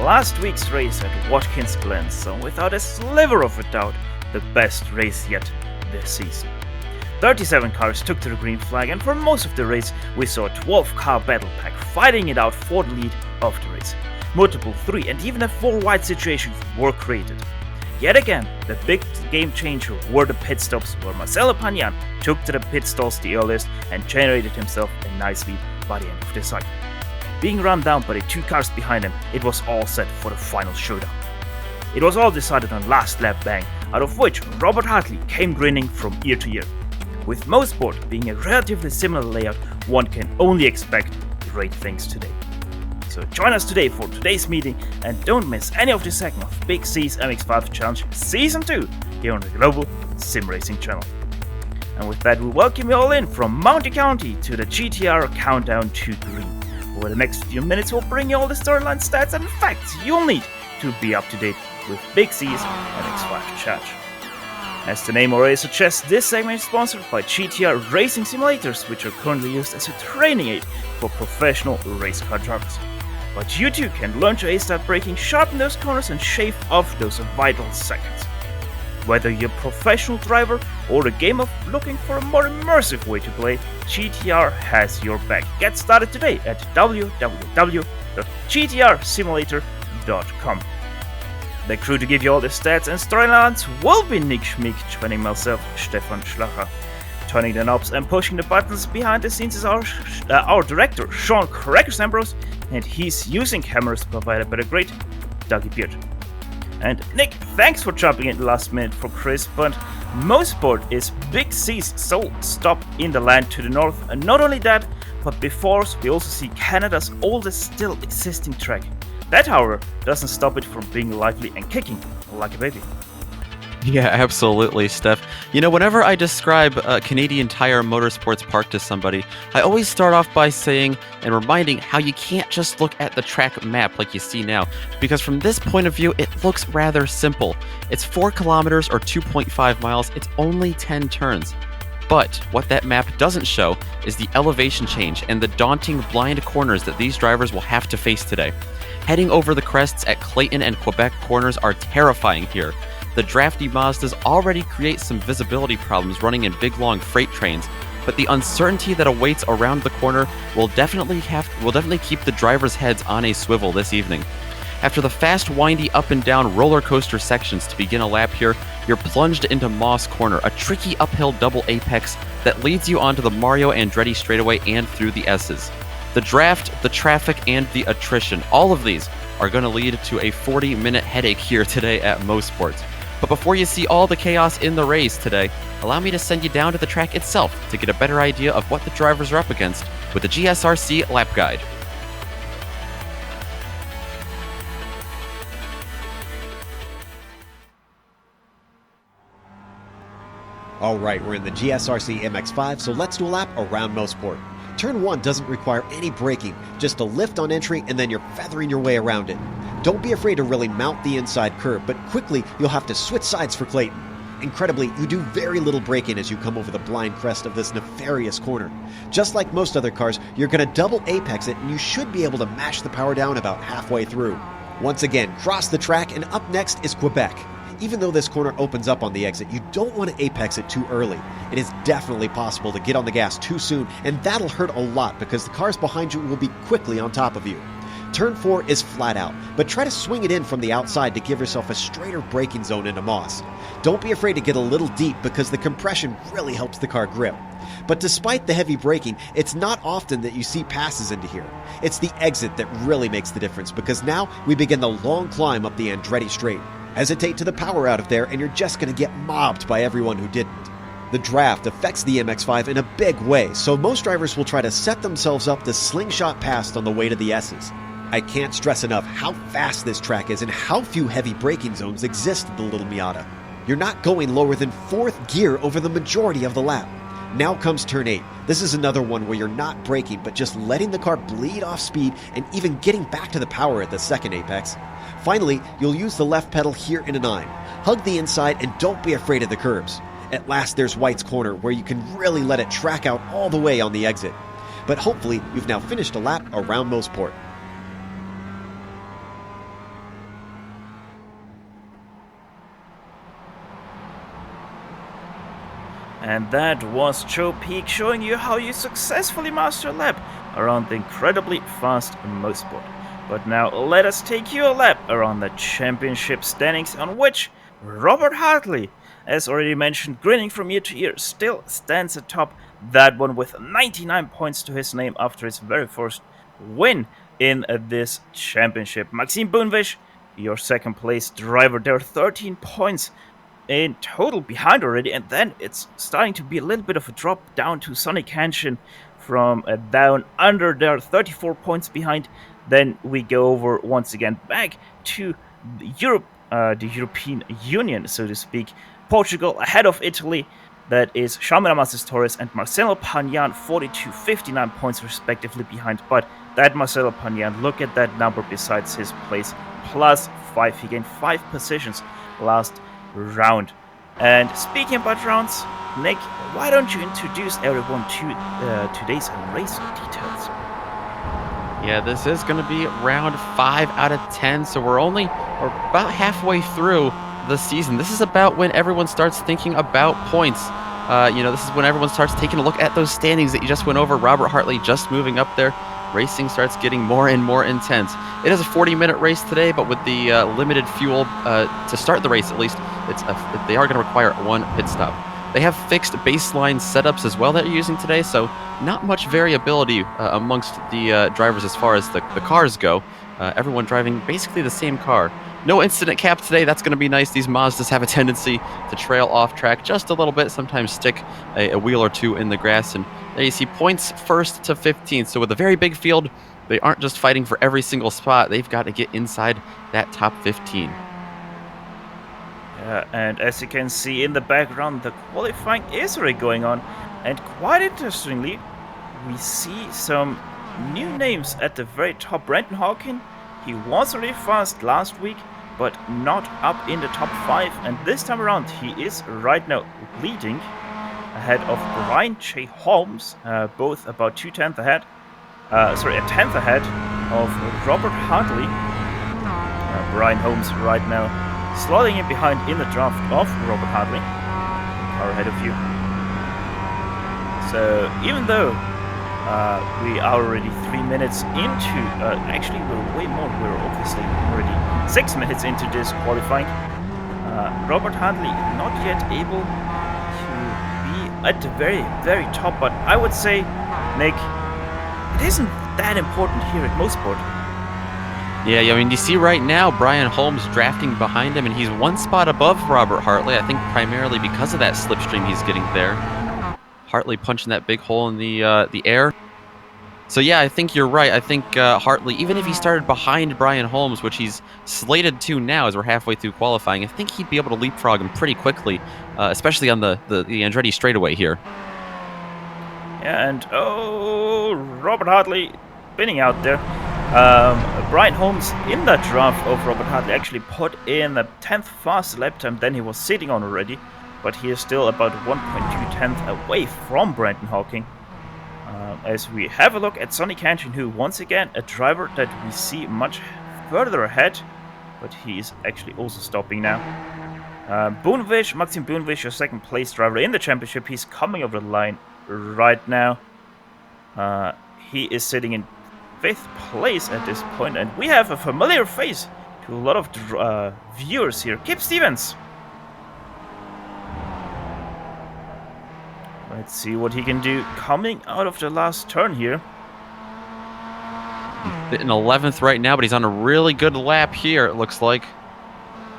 last week's race at Watkins Glen, so without a sliver of a doubt, the best race yet this season. 37 cars took to the green flag, and for most of the race we saw a 12-car battle pack fighting it out for the lead of the race. Multiple 3 and even a 4-wide situations were created. Yet again, the big game changer were the pit stops, where Marcelo Pagnan took to the pit stalls the earliest and generated himself a nice lead by the end of the cycle. Being run down by the 2 cars behind him, it was all set for the final showdown. It was all decided on last lap bang, out of which Robert Hartley came grinning from ear to ear. With Motorsports being a relatively similar layout, one can only expect great things today. So join us today for today's meeting and don't miss any of the second of Big C's MX-5 Challenge Season 2 here on the Global SimRacing channel. And with that, we welcome you all in from Mounty County to the GTR Countdown to Green. Over the next few minutes we'll bring you all the storyline stats and facts you'll need to be up to date with Big C's MX-5 Challenge. As the name already suggests, this segment is sponsored by GTR Racing Simulators, which are currently used as a training aid for professional race car drivers. But you too can learn to A-start braking, sharpen those corners and shave off those vital seconds. Whether you're a professional driver or a gamer looking for a more immersive way to play, GTR has your back. Get started today at www.gtrsimulator.com. The crew to give you all the stats and storylines will be Nick Schmick, joining myself, Stefan Schlacher. Turning the knobs and pushing the buttons behind the scenes is our director, Sean Crackers Ambrose, and he's using cameras provided by the great Dougie Beard. And Nick, thanks for jumping in the last minute for Chris, but Motorsport is Big C's sole stop in the land to the north, and not only that, but before us we also see Canada's oldest still existing track. That, however, doesn't stop it from being lively and kicking like a baby. Yeah, absolutely, Steph. You know, whenever I describe Canadian Tire Motorsports Park to somebody, I always start off by saying and reminding how you can't just look at the track map like you see now, because from this point of view, it looks rather simple. It's 4 kilometers or 2.5 miles, it's only 10 turns. But what that map doesn't show is the elevation change and the daunting blind corners that these drivers will have to face today. Heading over the crests at Clayton and Quebec corners are terrifying here. The drafty Mazdas already create some visibility problems running in big long freight trains, but the uncertainty that awaits around the corner will definitely keep the drivers' heads on a swivel this evening. After the fast, windy up and down roller coaster sections to begin a lap here, you're plunged into Moss Corner, a tricky uphill double apex that leads you onto the Mario Andretti straightaway and through the S's. The draft, the traffic, and the attrition, all of these are going to lead to a 40-minute headache here today at Motorsports. But before you see all the chaos in the race today, allow me to send you down to the track itself to get a better idea of what the drivers are up against with the GSRC lap guide. Alright, we're in the GSRC MX-5, so let's do a lap around Motorsport. Turn 1 doesn't require any braking, just a lift on entry and then you're feathering your way around it. Don't be afraid to really mount the inside curve, but quickly you'll have to switch sides for Clayton. Incredibly, you do very little braking as you come over the blind crest of this nefarious corner. Just like most other cars, you're going to double apex it and you should be able to mash the power down about halfway through. Once again, cross the track and up next is Quebec. Even though this corner opens up on the exit, you don't want to apex it too early. It is definitely possible to get on the gas too soon, and that'll hurt a lot because the cars behind you will be quickly on top of you. Turn 4 is flat out, but try to swing it in from the outside to give yourself a straighter braking zone into Moss. Don't be afraid to get a little deep because the compression really helps the car grip. But despite the heavy braking, it's not often that you see passes into here. It's the exit that really makes the difference because now we begin the long climb up the Andretti Straight. Hesitate to the power out of there and you're just going to get mobbed by everyone who didn't. The draft affects the MX-5 in a big way, so most drivers will try to set themselves up to slingshot past on the way to the S's. I can't stress enough how fast this track is and how few heavy braking zones exist in the Little Miata. You're not going lower than 4th gear over the majority of the lap. Now comes turn 8. This is another one where you're not braking but just letting the car bleed off speed and even getting back to the power at the second apex. Finally, you'll use the left pedal here in a 9. Hug the inside and don't be afraid of the curbs. At last there's White's Corner where you can really let it track out all the way on the exit. But hopefully you've now finished a lap around Mosport. And that was Joe Peak showing you how you successfully master a lap around the incredibly fast Motorsport. But now let us take you a lap around the championship standings, on which Robert Hartley, as already mentioned, grinning from ear to ear, still stands atop that one with 99 points to his name after his very first win in this championship. Maxime Boonvish, your second place driver, there are 13 points in total behind already, and then it's starting to be a little bit of a drop down to Sonny Kenshin from down under there, 34 points behind. Then we go over once again back to Europe, the European Union, so to speak. Portugal ahead of Italy. That is Xiaomi Masses Torres and Marcelo Pagnan, 42, 59 points respectively behind. But that Marcelo Pagnan, look at that number besides his place, +5. He gained 5 positions last round. And speaking about rounds, Nick, why don't you introduce everyone to today's race details? Yeah, this is going to be round 5 out of 10, so we're about halfway through the season. This is about when everyone starts thinking about points. This is when everyone starts taking a look at those standings that you just went over. Robert Hartley just moving up there. Racing starts getting more and more intense. It is a 40-minute race today, but with the limited fuel to start the race, at least, they are going to require 1 pit stop. They have fixed baseline setups as well that you're using today, so not much variability amongst the drivers as far as the cars go. Everyone driving basically the same car. No incident cap today. That's going to be nice. These Mazdas have a tendency to trail off track just a little bit, sometimes stick a wheel or two in the grass. And there you see points 1st to 15th. So with a very big field, they aren't just fighting for every single spot. They've got to get inside that top 15. Yeah, and as you can see in the background, the qualifying is already going on. And quite interestingly, we see some new names at the very top. Brendan Hawkin, he was already fast last week, but not up in the top 5. And this time around, he is right now leading ahead of Brian J. Holmes, both about a tenth ahead of Robert Hartley. Brian Holmes right now slotting in behind in the draft of Robert Hartley, far ahead of you. So even though we are already 3 minutes into, actually we're way more, we're obviously already 6 minutes into this qualifying, Robert Hartley not yet able to be at the very, very top, but I would say, Nick, it isn't that important here at Motorsport. Yeah, I mean, you see right now Brian Holmes drafting behind him, and he's 1 spot above Robert Hartley, I think primarily because of that slipstream he's getting there. Hartley punching that big hole in the air. So yeah, I think you're right. I think Hartley, even if he started behind Brian Holmes, which he's slated to now as we're halfway through qualifying, I think he'd be able to leapfrog him pretty quickly, especially on the Andretti straightaway here. Yeah, and Robert Hartley spinning out there. Brian Holmes in that draft of Robert Hartley actually put in a 10th faster lap time than he was sitting on already, but he is still about 1.2 tenths away from Brendan Hawking. As we have a look at Sonny Kenshin, who once again a driver that we see much further ahead, but he is actually also stopping now. Maxime Boonvish, your second place driver in the championship, he's coming over the line right now. He is sitting in 5th place at this point, and we have a familiar face to a lot of viewers here. Kip Stevens. Let's see what he can do coming out of the last turn here. In 11th right now, but he's on a really good lap here, it looks like.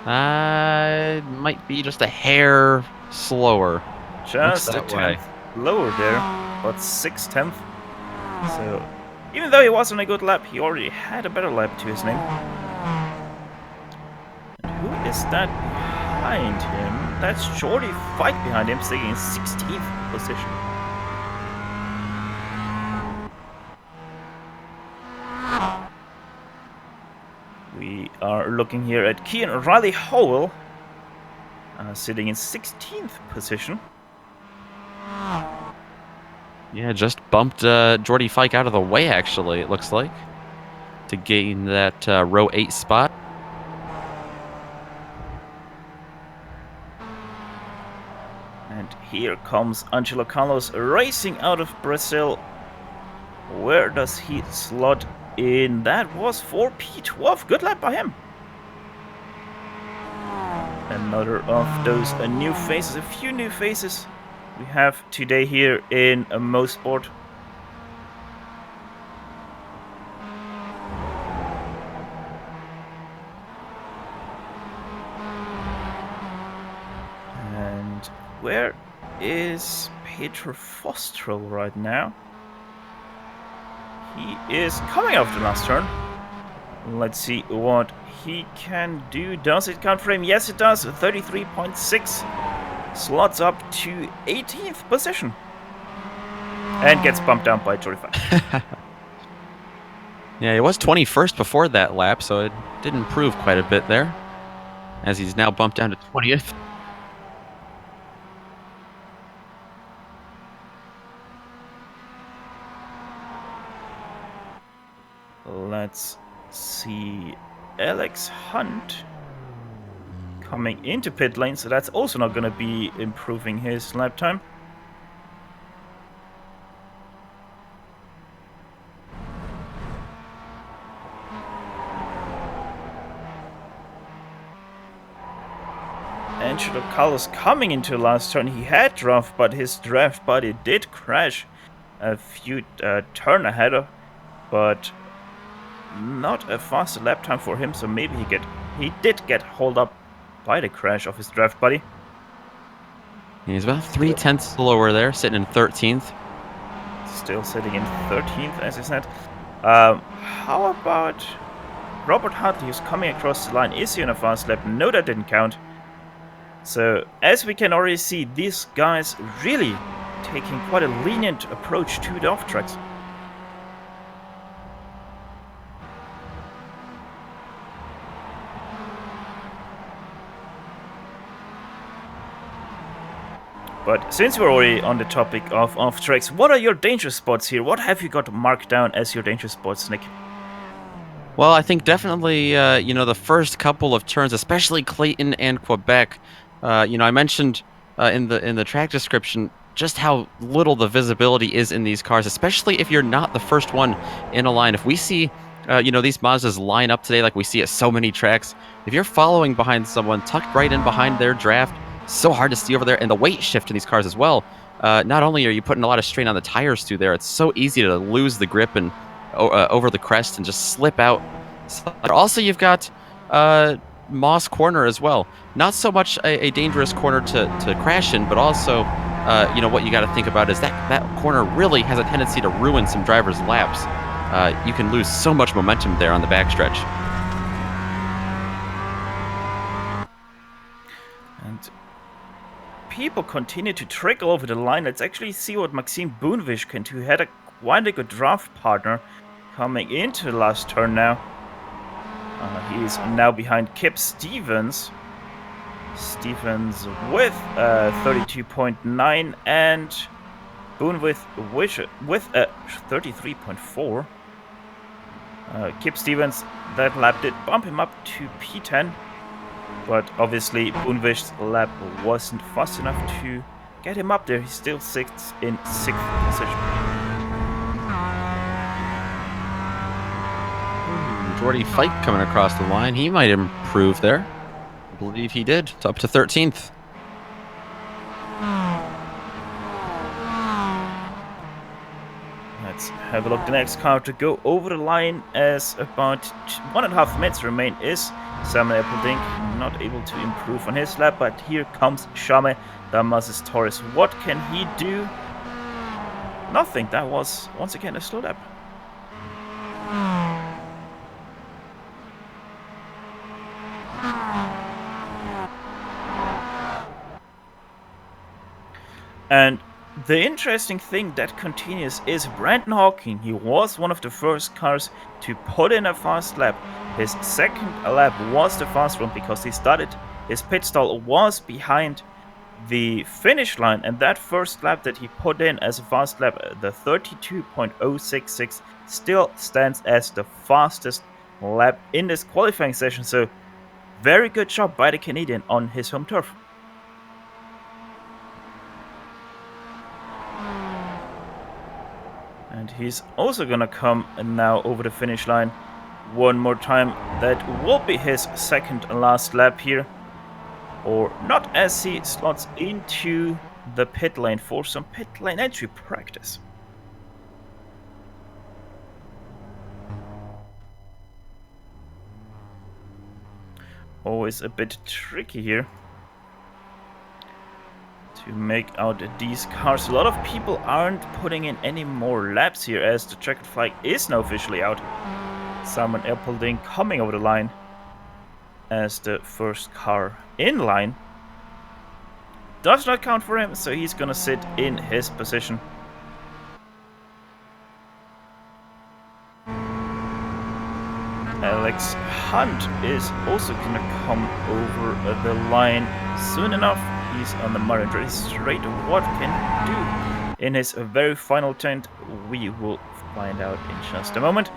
Might be just a hair slower. Just a tenth lower there, but 6/10. So, even though he was on a good lap, he already had a better lap to his name. And who is that behind him? That's Jordy Fike behind him, sitting in 16th position. We are looking here at Kian Riley Howell, sitting in 16th position. Yeah, just bumped Jordy Fike out of the way, actually, it looks like, to gain that row 8 spot. And here comes Angelo Carlos racing out of Brazil. Where does he slot in? That was for P12. Good lap by him. Another of those new faces, a few new faces we have today here in Motorsport. And where is Pedro Fostrel right now? He is coming off the last turn. Let's see what he can do. Does it count for him? Yes, it does. 33.6 slots up to 18th position. And gets bumped down by 45. Yeah, he was 21st before that lap, so it did improve quite a bit there, as he's now bumped down to 20th. Let's see. Alex Hunt coming into pit lane, so that's also not going to be improving his lap time. Angelo Carlos coming into last turn. He had draft, but his draft body did crash a few turn ahead of, but not a fast lap time for him, so maybe he did get hauled up by the crash of his draft buddy. He's about 0.3 lower there, sitting in 13th. Still sitting in 13th, as I said. How about Robert Hartley, who's coming across the line? Is he on a fast lap? No, that didn't count. So, as we can already see, these guys really taking quite a lenient approach to the off-tracks. But since we're already on the topic of off-tracks, what are your danger spots here? What have you got marked down as your danger spots, Nick? Well, I think definitely, the first couple of turns, especially Clayton and Quebec. I mentioned in the track description just how little the visibility is in these cars, especially if you're not the first one in a line. If we see, these Mazdas line up today like we see at so many tracks, if you're following behind someone tucked right in behind their draft, so hard to see over there, and the weight shift in these cars as well. Not only are you putting a lot of strain on the tires through there, it's so easy to lose the grip and over the crest and just slip out. But also, you've got Moss Corner as well. Not so much a dangerous corner to crash in, but also, what you got to think about is that corner really has a tendency to ruin some drivers' laps. You can lose so much momentum there on the backstretch. And people continue to trickle over the line. Let's actually see what Maxime Boonvish can do. He had quite a good draft partner coming into the last turn now. He's now behind Kip Stevens. Stevens with 32.9 and Boone with 33.4. Kip Stevens, that lap did bump him up to P10. But obviously, Boonvish's lap wasn't fast enough to get him up there. He still sits in 6th position. Jordy Fike coming across the line. He might improve there. I believe he did. It's up to 13th. Let's have a look. The next car to go over the line as about 1.5 minutes remain is Samuel Appledink, not able to improve on his lap, but here comes Shame Damasis Torres. What can he do? Nothing. That was once again a slow lap. And the interesting thing that continues is Brandon Hawking. He was one of the first cars to put in a fast lap. His second lap was the fast one because he started, his pit stall was behind the finish line, and that first lap that he put in as a fast lap, the 32.066, still stands as the fastest lap in this qualifying session. So very good job by the Canadian on his home turf. he's also gonna come now over the finish line one more time. That will be his second and last lap here. Or not, as he slots into the pit lane for some pit lane entry practice. Always a bit tricky here to make out these cars. A lot of people aren't putting in any more laps here, as the checkered flag is now officially out. Simon Erpelding coming over the line as the first car in line. Does not count for him, so he's gonna sit in his position. Alex Hunt is also gonna come over the line soon enough. He's on the Martin Ready straight. What can he do in his very final attempt? We will find out in just a moment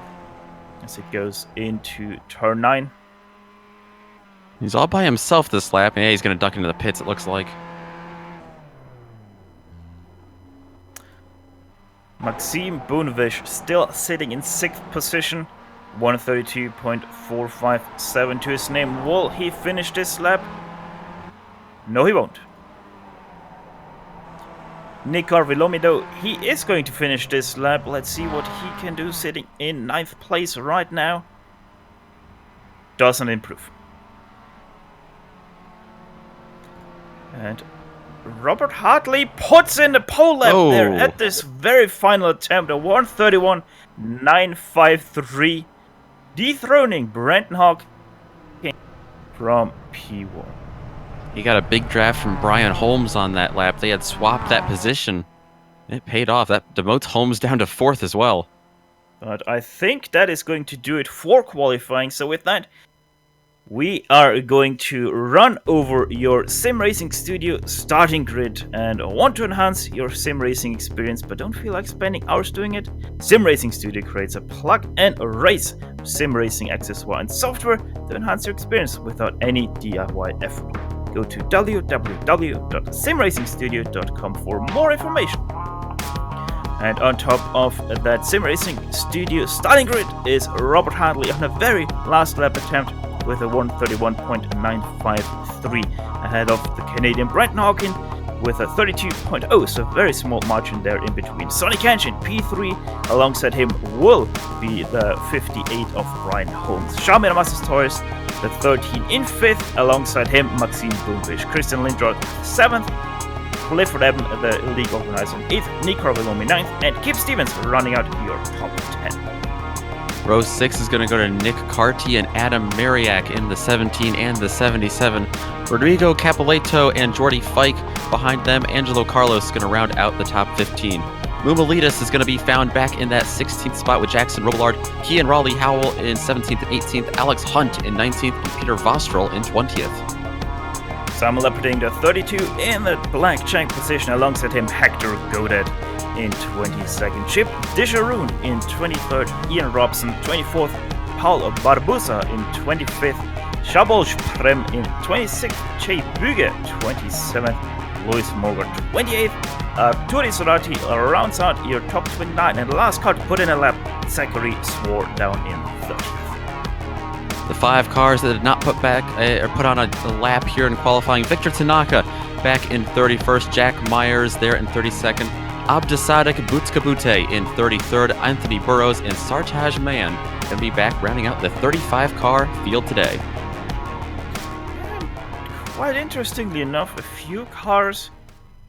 as it goes into turn 9. He's all by himself this lap, and yeah, he's going to duck into the pits, it looks like. Maxime Boonvish still sitting in 6th position. 132.457 to his name. Will he finish this lap? No, he won't. Nick Carvillomi, though, he is going to finish this lap. Let's see what he can do, sitting in 9th place right now. Doesn't improve. And Robert Hartley puts in the pole lap there at this very final attempt. A 131.953. Dethroning Brenton Hawk from P1. He got a big draft from Brian Holmes on that lap. They had swapped that position. It paid off. That demotes Holmes down to 4th as well. But I think that is going to do it for qualifying. So with that, we are going to run over your SimRacing Studio starting grid. And want to enhance your SimRacing experience but don't feel like spending hours doing it? SimRacing Studio creates a plug-and-race SimRacing accessoire and software to enhance your experience without any DIY effort. Go to www.simracingstudio.com for more information. And on top of that SimRacing Studio starting grid is Robert Hartley on a very last lap attempt with a 131.953 ahead of the Canadian Brenton Hawkin with a 32.0, so very small margin there in between. Sonny Kenshin, P3, alongside him will be the 58 of Brian Holmes. Charmin Amasas Torres, the 13 in 5th, alongside him Maxime Boonvish. Christian Lindroth, 7th. Clifford Eben, the league organizer, 8th. Nick Carvillomi, 9th. And Kip Stevens running out your top 10. Row 6 is going to go to Nick Carty and Adam Mariak in the 17 and the 77. Rodrigo Capoleto and Jordy Fike behind them. Angelo Carlos is going to round out the top 15. Mumalidas is going to be found back in that 16th spot with Jackson Robillard, Kean Raleigh Howell in 17th and 18th, Alex Hunt in 19th, and Peter Vostrel in 20th. Samuel Leoparding, the 32 in the black check position, alongside him Hector Godet in 22nd, Chip Disharoon in 23rd, Ian Robson 24th, Paul Barbusa in 25th, Szabolcs Prem in 26th, Jay Büge 27th, Louis Moger 28th, Turi Sorati rounds out your top 29, and the last car to put in a lap, Zachary Swore down in 30th. The 5 cars that did not put on a lap here in qualifying: Victor Tanaka back in 31st, Jack Myers there in 32nd, Abdisadik Butskabute in 33rd, Anthony Burrows and Sartaj Mayan going to be back rounding out the 35 car field today. Quite interestingly enough, a few cars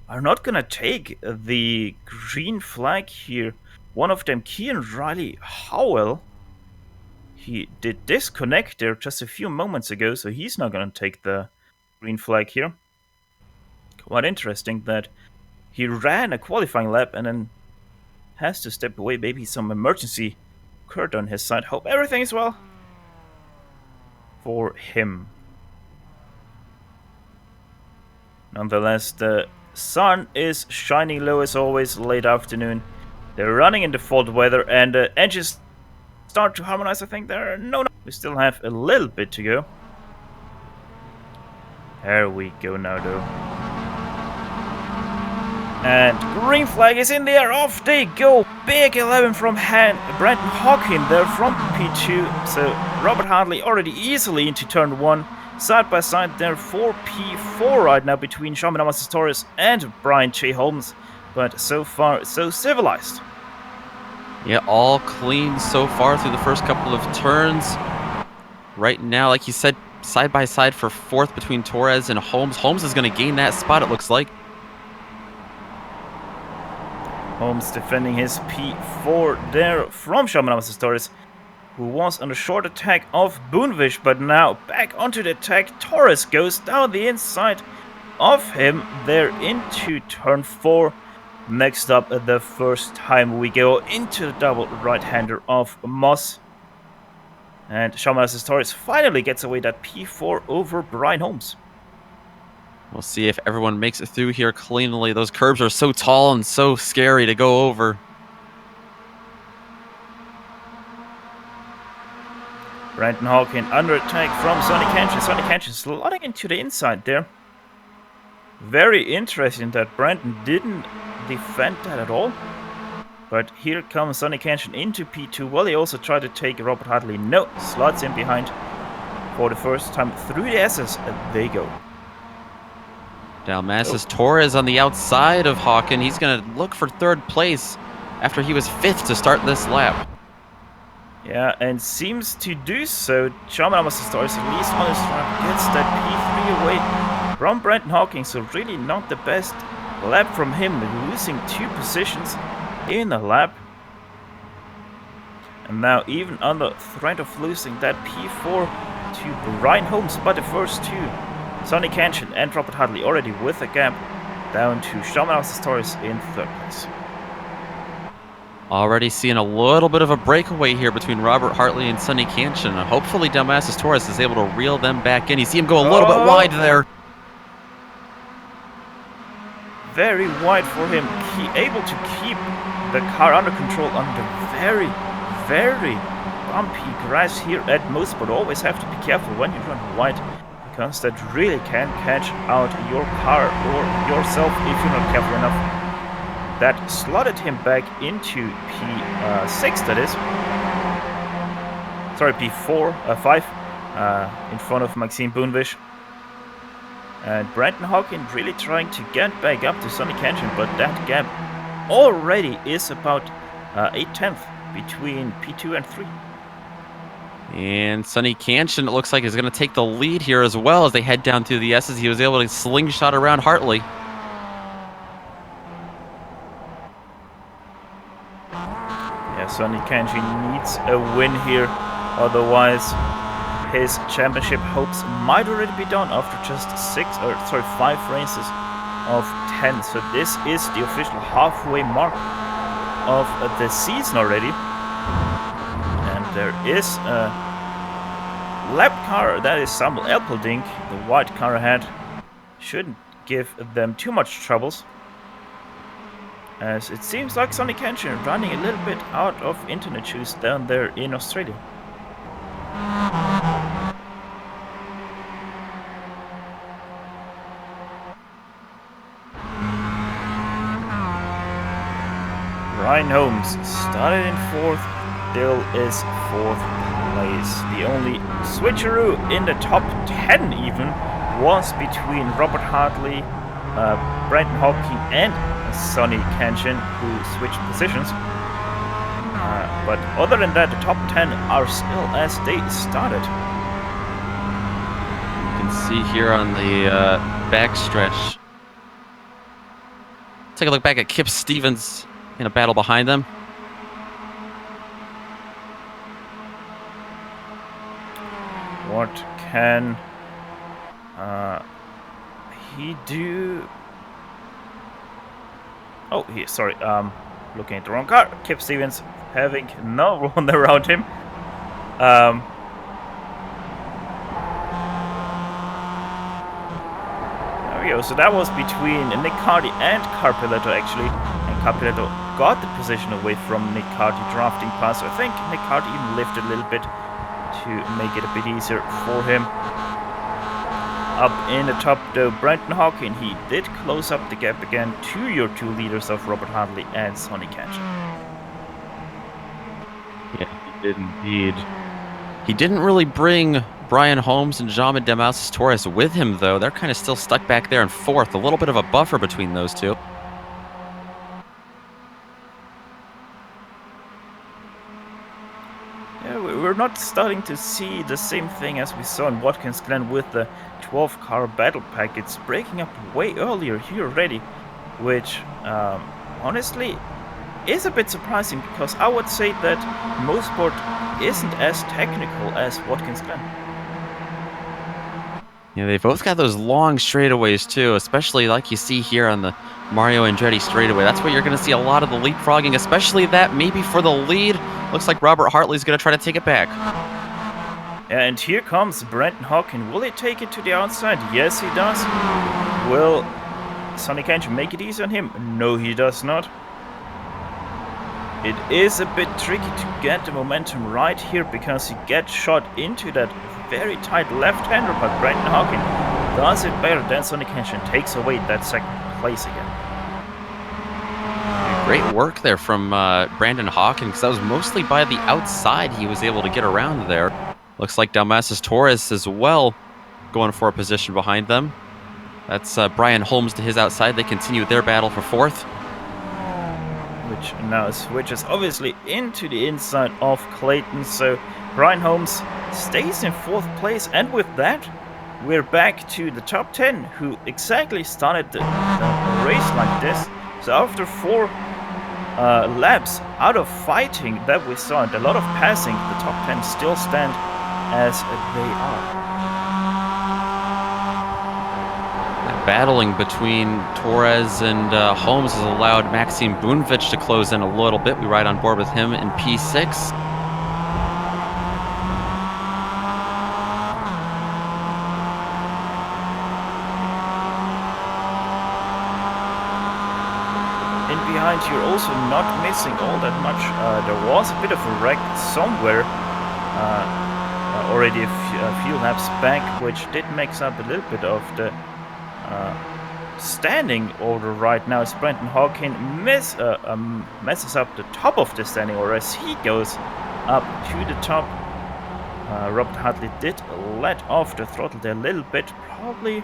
are not gonna take the green flag here. One of them, Kean Riley Howell, he did disconnect there just a few moments ago, so he's not gonna take the green flag here. Quite interesting that he ran a qualifying lap and then has to step away. Maybe some emergency occurred on his side. Hope everything is well for him. Nonetheless, the sun is shining low as always, late afternoon. They're running in the cold weather and the edges start to harmonize, I think. No, we still have a little bit to go. There we go now, though. And green flag is in the air. Off they go. Big 11 from Brendan Hawkin there from P2. So Robert Hartley already easily into turn 1. Side by side there for P4 right now between Shaman Amasastorius and Brian J. Holmes. But so far, so civilized. Yeah, all clean so far through the first couple of turns. Right now, like you said, side by side for 4th between Torres and Holmes. Holmes is going to gain that spot, it looks like. Holmes defending his P4 there from Shaman Amasastorius, who was on the short attack of Boonvish, but now back onto the attack. Torres goes down the inside of him there into turn 4. Next up, the first time we go into the double right-hander of Moss. And Shaman Amasastorius finally gets away that P4 over Brian Holmes. We'll see if everyone makes it through here cleanly. Those curbs are so tall and so scary to go over. Brandon Hawkin under attack from Sonny Kenshin. Sonny Kenshin slotting into the inside there. Very interesting that Brandon didn't defend that at all. But here comes Sonny Kenshin into P2. Well, he also tried to take Robert Hartley. No, slots in behind for the first time through the S's. They go. Dalmas's Torres on the outside of Hawkin. He's going to look for 3rd place after he was 5th to start this lap. Yeah, and seems to do so. Shaman Amasastorius, at least on his track, gets that P3 away from Brandon Hawking. So really not the best lap from him, losing 2 positions in a lap. And now even under threat of losing that P4 to Brian Holmes, but the first 2, Sonny Kenshin and Robert Hartley already with a gap down to Shaman Amasastorius in 3rd place. Already seeing a little bit of a breakaway here between Robert Hartley and Sonny Kenshin. Hopefully Dalmas's Torres is able to reel them back in. You see him go a little bit wide there. Very wide for him. Able to keep the car under control on the very, very bumpy grass here at Motorsports. But always have to be careful when you run wide, because that really can catch out your car or yourself if you're not careful enough. That slotted him back into P6, that is. Sorry, P5 in front of Maxime Boonvish. And Brandon Hawkin really trying to get back up to Sonny Kenshin, but that gap already is about 8/10 between P2 and 3. And Sonny Kenshin, it looks like, is going to take the lead here as well as they head down through the S's. He was able to slingshot around Hartley. Sonny Kenshin needs a win here, otherwise his championship hopes might already be done after just 5 races of 10. So this is the official halfway mark of the season already. And there is a lap car, that is Samuel Elpeldink, the white car ahead. Shouldn't give them too much troubles, as it seems like Sonny Kenshin running a little bit out of internet shoes down there in Australia. Brian Holmes started in 4th, still is 4th place. The only switcheroo in the top 10 even was between Robert Hartley, Brandon Hawking and Sonny Kenshin, who switched positions. But other than that, the top 10 are still as they started. You can see here on the backstretch. Take a look back at Kip Stevens in a battle behind them. What can he do? Oh, sorry, looking at the wrong car. Kip Stevens having no one around him. There we go. So that was between Nick Carty and Carpiletto, actually. And Carpiletto got the position away from Nick Carty drafting past. So I think Nick Carty even lifted a little bit to make it a bit easier for him. Up in the top though, Brendan Hawkin, he did close up the gap again to your two leaders of Robert Hartley and Sonny Cantion. Yeah, he did indeed. He didn't really bring Brian Holmes and Jaume Damasus Torres with him, though. They're kind of still stuck back there in fourth. A little bit of a buffer between those two. Yeah, we're not starting to see the same thing as we saw in Watkins Glen with the 12-car battle pack. It's breaking up way earlier here already, which honestly is a bit surprising, because I would say that Motorsport isn't as technical as Watkins Glen. Yeah, they both got those long straightaways too, especially like you see here on the Mario Andretti straightaway. That's where you're going to see a lot of the leapfrogging, especially that maybe for the lead. Looks like Robert Hartley's going to try to take it back. And here comes Brendan Hawkin. Will he take it to the outside? Yes, he does. Will Sonny Cantion make it easy on him? No, he does not. It is a bit tricky to get the momentum right here, because he gets shot into that very tight left-hander, but Brendan Hawkin does it better than Sonny Cantion, takes away that second place again. Great work there from Brandon Hawkin, because that was mostly by the outside he was able to get around there. Looks like Damasus Torres as well going for a position behind them. That's Brian Holmes to his outside. They continue their battle for fourth. Which now switches obviously into the inside of Clayton, so Brian Holmes stays in fourth place, and with that we're back to the top 10 who exactly started the race like this. So after 4 laps out of fighting that we saw and a lot of passing, the top 10 still stand as they are. Battling between Torres and Holmes has allowed Maxime Bunvich to close in a little bit. We ride on board with him in P6. In behind, you're also not missing all that much. There was a bit of a wreck somewhere already a few laps back, which did mix up a little bit of the standing order right now. As Brendan Hawkin messes up the top of the standing order as he goes up to the top. Robert Hartley did let off the throttle there a little bit. Probably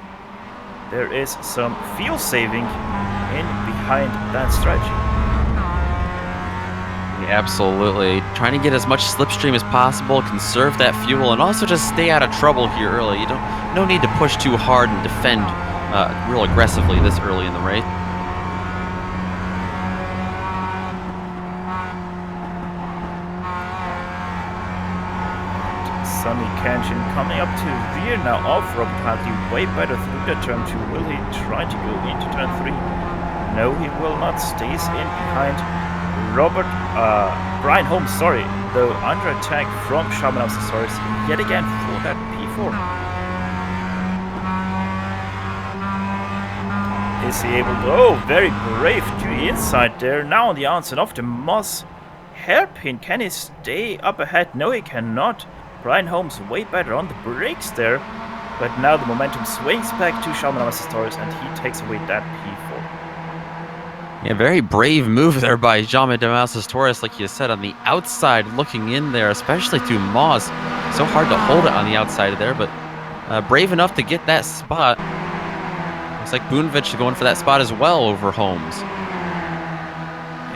there is some fuel saving in behind that strategy. Yeah, absolutely. Trying to get as much slipstream as possible, conserve that fuel, and also just stay out of trouble here early. No need to push too hard and defend real aggressively this early in the race. Sonny Cantion coming up to the rear now of Robert Hartley, way better through the turn 2. Will he try to go into turn 3? No, he will not. Stays in behind Brian Holmes, sorry, though under attack from Jaume Damasus Torres yet again for that P4. Is he able to... Oh, very brave to the inside there. Now on the outside of the Moss hairpin. Can he stay up ahead? No, he cannot. Brian Holmes way better on the brakes there. But now the momentum swings back to Jaume Damasus Torres, and he takes away that P4. Yeah, very brave move there by Jaume Damasus Torres, like you said, on the outside, looking in there, especially to Moss. So hard to hold it on the outside there, but brave enough to get that spot. Looks like Bunvich going for that spot as well over Holmes.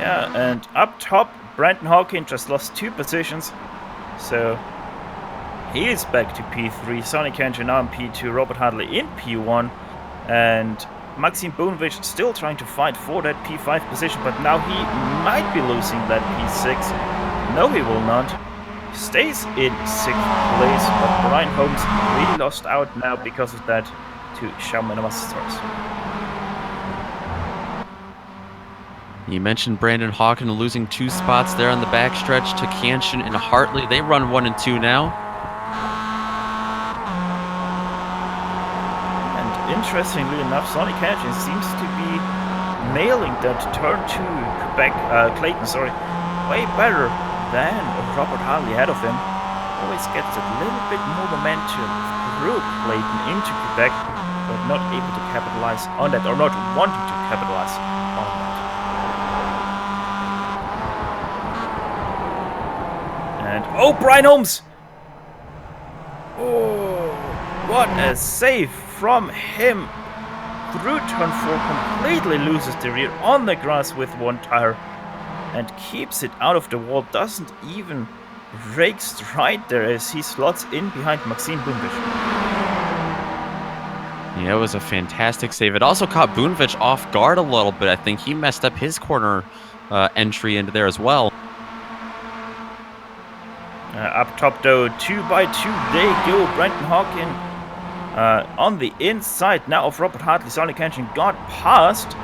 Yeah, and up top, Brendan Hawkin just lost 2 positions. So he is back to P3. Sonny Cantion now in P2. Robert Hartley in P1. And Maxime Bunvich still trying to fight for that P5 position. But now he might be losing that P6. No, he will not. Stays in 6th place. But Brian Holmes really lost out now because of that to Jaume Damasus Torres. You mentioned Brandon Hawkin losing 2 spots there on the backstretch to Cantion and Hartley. They run 1 and 2 now. And interestingly enough, Sonny Cantion seems to be nailing that turn 2 Clayton, way better than Robert Hartley ahead of him. always gets a little bit more momentum through Clayton into Quebec, but not able to capitalize on that, or not wanting to capitalize on that. And oh, Brian Holmes! Oh, what a save from him! Through turn 4, completely loses the rear on the grass with one tire and keeps it out of the wall. Doesn't even rake straight there as he slots in behind Maxime Boonvich. Yeah, it was a fantastic save. It also caught Boonvich off guard a little bit. I think he messed up his corner entry into there as well. Up top though, 2 by 2 they go. Brenton Hawking on the inside now of Robert Hartley. Sonny Kenshin got past.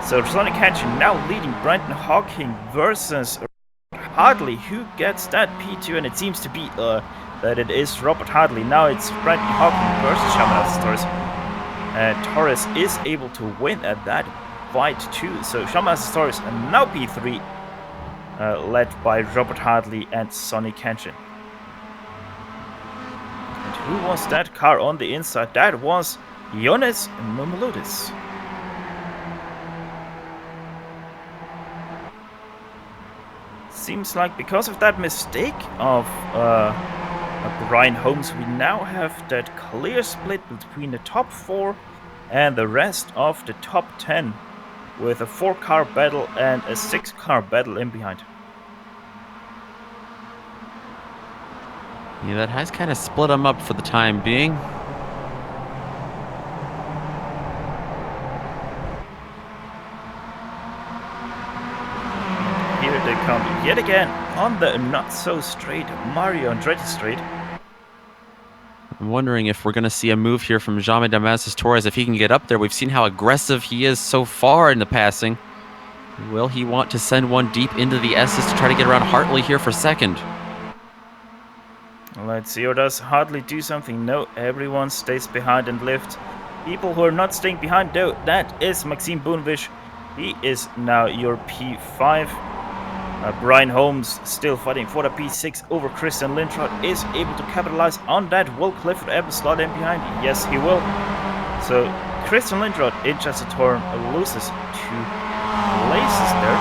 So Sonny Kenshin now leading Brenton Hawking versus Hartley, who gets that P2, and it seems to be that it is Robert Hartley. Now it's Brenton Hawking versus Shamanaz Torres. And Torres is able to win at that fight too. So Shamanaz Torres now P3. Led by Robert Hartley and Sonny Kenshin. And who was that car on the inside? That was Ioannis Moumouloudis. Seems like because of that mistake of Brian Holmes, we now have that clear split between the top 4 and the rest of the top 10. With a 4-car battle and a 6-car battle in behind. Yeah, that has kind of split them up for the time being. Here they come yet again on the not-so-straight Mario Andretti straight. I'm wondering if we're going to see a move here from Jaume Damascus Torres if he can get up there. We've seen how aggressive he is so far in the passing. Will he want to send one deep into the S's to try to get around Hartley here for second? Let's see, or does Hartley do something? No, everyone stays behind and lifts. People who are not staying behind, though, that is Maxime Boonvich. He is now your P5. Brian Holmes still fighting for the P6 over Christian Lintrod, is able to capitalize on that. Will Clifford Evans slot in behind? Yes, he will. So Christian Lintrod in just a turn loses 2 places there.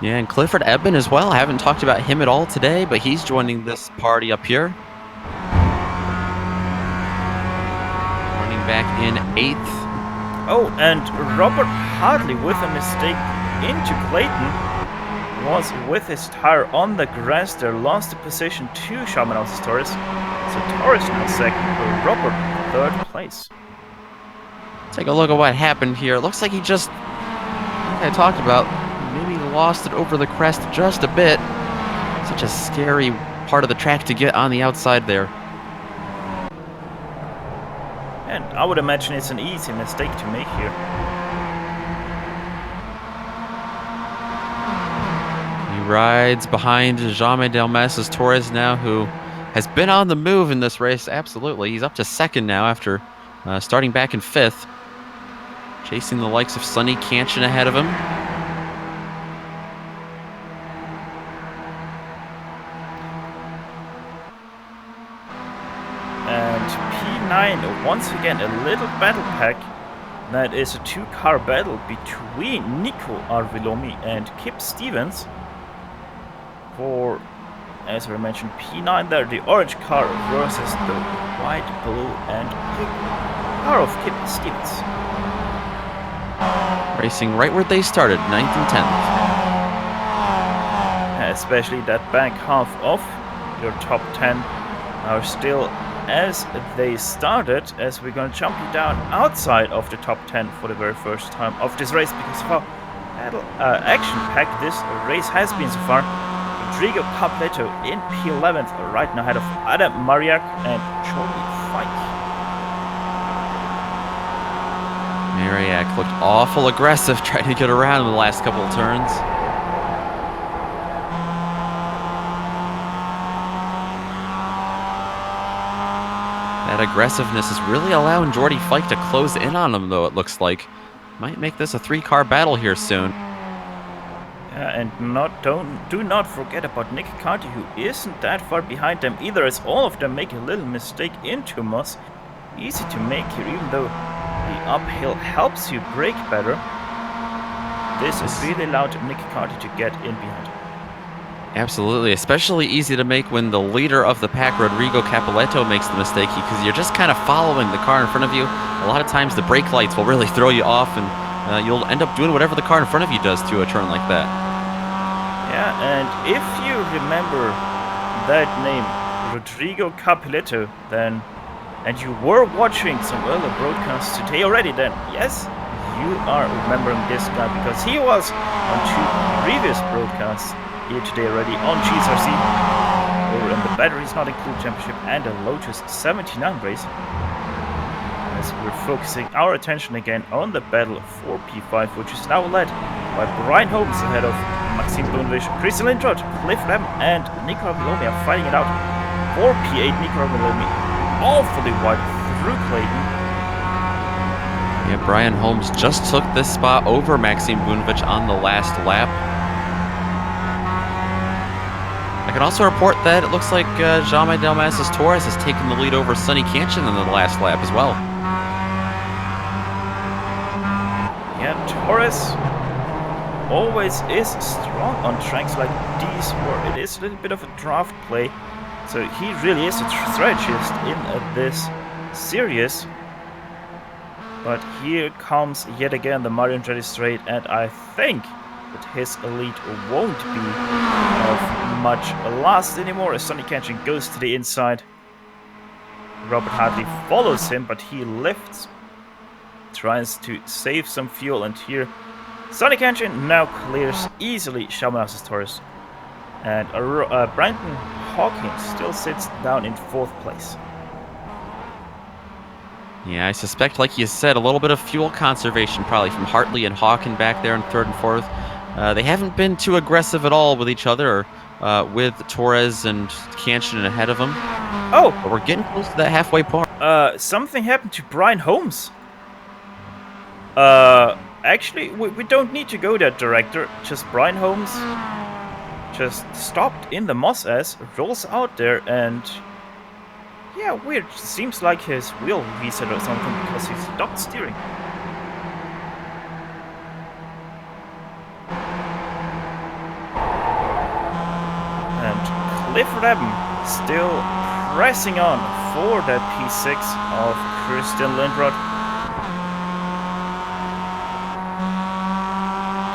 Yeah, and Clifford Eben as well. I haven't talked about him at all today, but he's joining this party up here. Running back in 8th. Oh, and Robert Hartley with a mistake into Clayton was with his tire on the grass there, lost the position to Shamanaz Torres. So Torres now second, Robert 3rd place. Take a look at what happened here. It looks like he just, like I talked about, maybe lost it over the crest just a bit. Such a scary part of the track to get on the outside there. And I would imagine it's an easy mistake to make here. He rides behind Jaume Damascus Torres now, who has been on the move in this race. Absolutely. He's up to 2nd now after starting back in 5th. Chasing the likes of Sonny Kenshin ahead of him. And P9 once again a little battle pack. That is a 2-car battle between Nico Arvelomi and Kip Stevens. For, as I mentioned, P9 there, the orange car versus the white, blue and pink car of Kip Stevens. Racing right where they started, 9th and 10th. Especially that back half of your top 10 are still as they started, as we're going to jump you down outside of the top 10 for the very first time of this race, because of how action-packed this race has been so far. Rodrigo Capleto in P11th, right now ahead of Adam Mariak and Jordi Fike. Mariak looked awful aggressive trying to get around in the last couple of turns. That aggressiveness is really allowing Jordi Fike to close in on him, though, it looks like. Might make this a 3-car battle here soon. And do not forget about Nick Carty, who isn't that far behind them either, as all of them make a little mistake into Moss. Easy to make here, even though the uphill helps you brake better. This is really allowed Nick Carty to get in behind. Absolutely, especially easy to make when the leader of the pack, Rodrigo Capoletto, makes the mistake, because you're just kind of following the car in front of you. A lot of times the brake lights will really throw you off, and you'll end up doing whatever the car in front of you does to a turn like that. Yeah, and if you remember that name, Rodrigo Capoletto, then, and you were watching some earlier broadcasts today already, then yes, you are remembering this guy, because he was on 2 previous broadcasts here today already on GSRC, or in the Batteries Not Included Championship and a Lotus 79 race. As we're focusing our attention again on the battle for P5, which is now led by Brian Holmes ahead of Maxime Boonvich, Christian Lindrod, Cliff Ram, and Nicola Velomi are fighting it out for P8. Nicola Velomi awfully wide through Clayton. Yeah, Brian Holmes just took this spot over Maxime Boonvich on the last lap. I can also report that it looks like Jaume Dalmas's Torres has taken the lead over Sonny Canchin in the last lap as well. Yeah, Torres always is strong on tracks like these, where it is a little bit of a draft play. So he really is a strategist in this series. But here comes yet again the Mario Andretti straight, and I think that his lead won't be of much last anymore as Sonny Canchin goes to the inside. Robert Hartley follows him, but he lifts, tries to save some fuel, and here Sonny Canchin now clears easily Jaume Torres. And Brandon Hawkins still sits down in 4th place. Yeah, I suspect, like you said, a little bit of fuel conservation probably from Hartley and Hawken back there in 3rd and 4th. They haven't been too aggressive at all with each other, with Torres and Canchin ahead of them. Oh! But we're getting close to that halfway point. Something happened to Brian Holmes. Actually, we don't need to go that director. Just Brian Holmes just stopped in the Moss S, rolls out there, and yeah, weird. Seems like his wheel reset or something because he stopped steering. And Cliff Rebben still pressing on for that P6 of Christian Lindrod.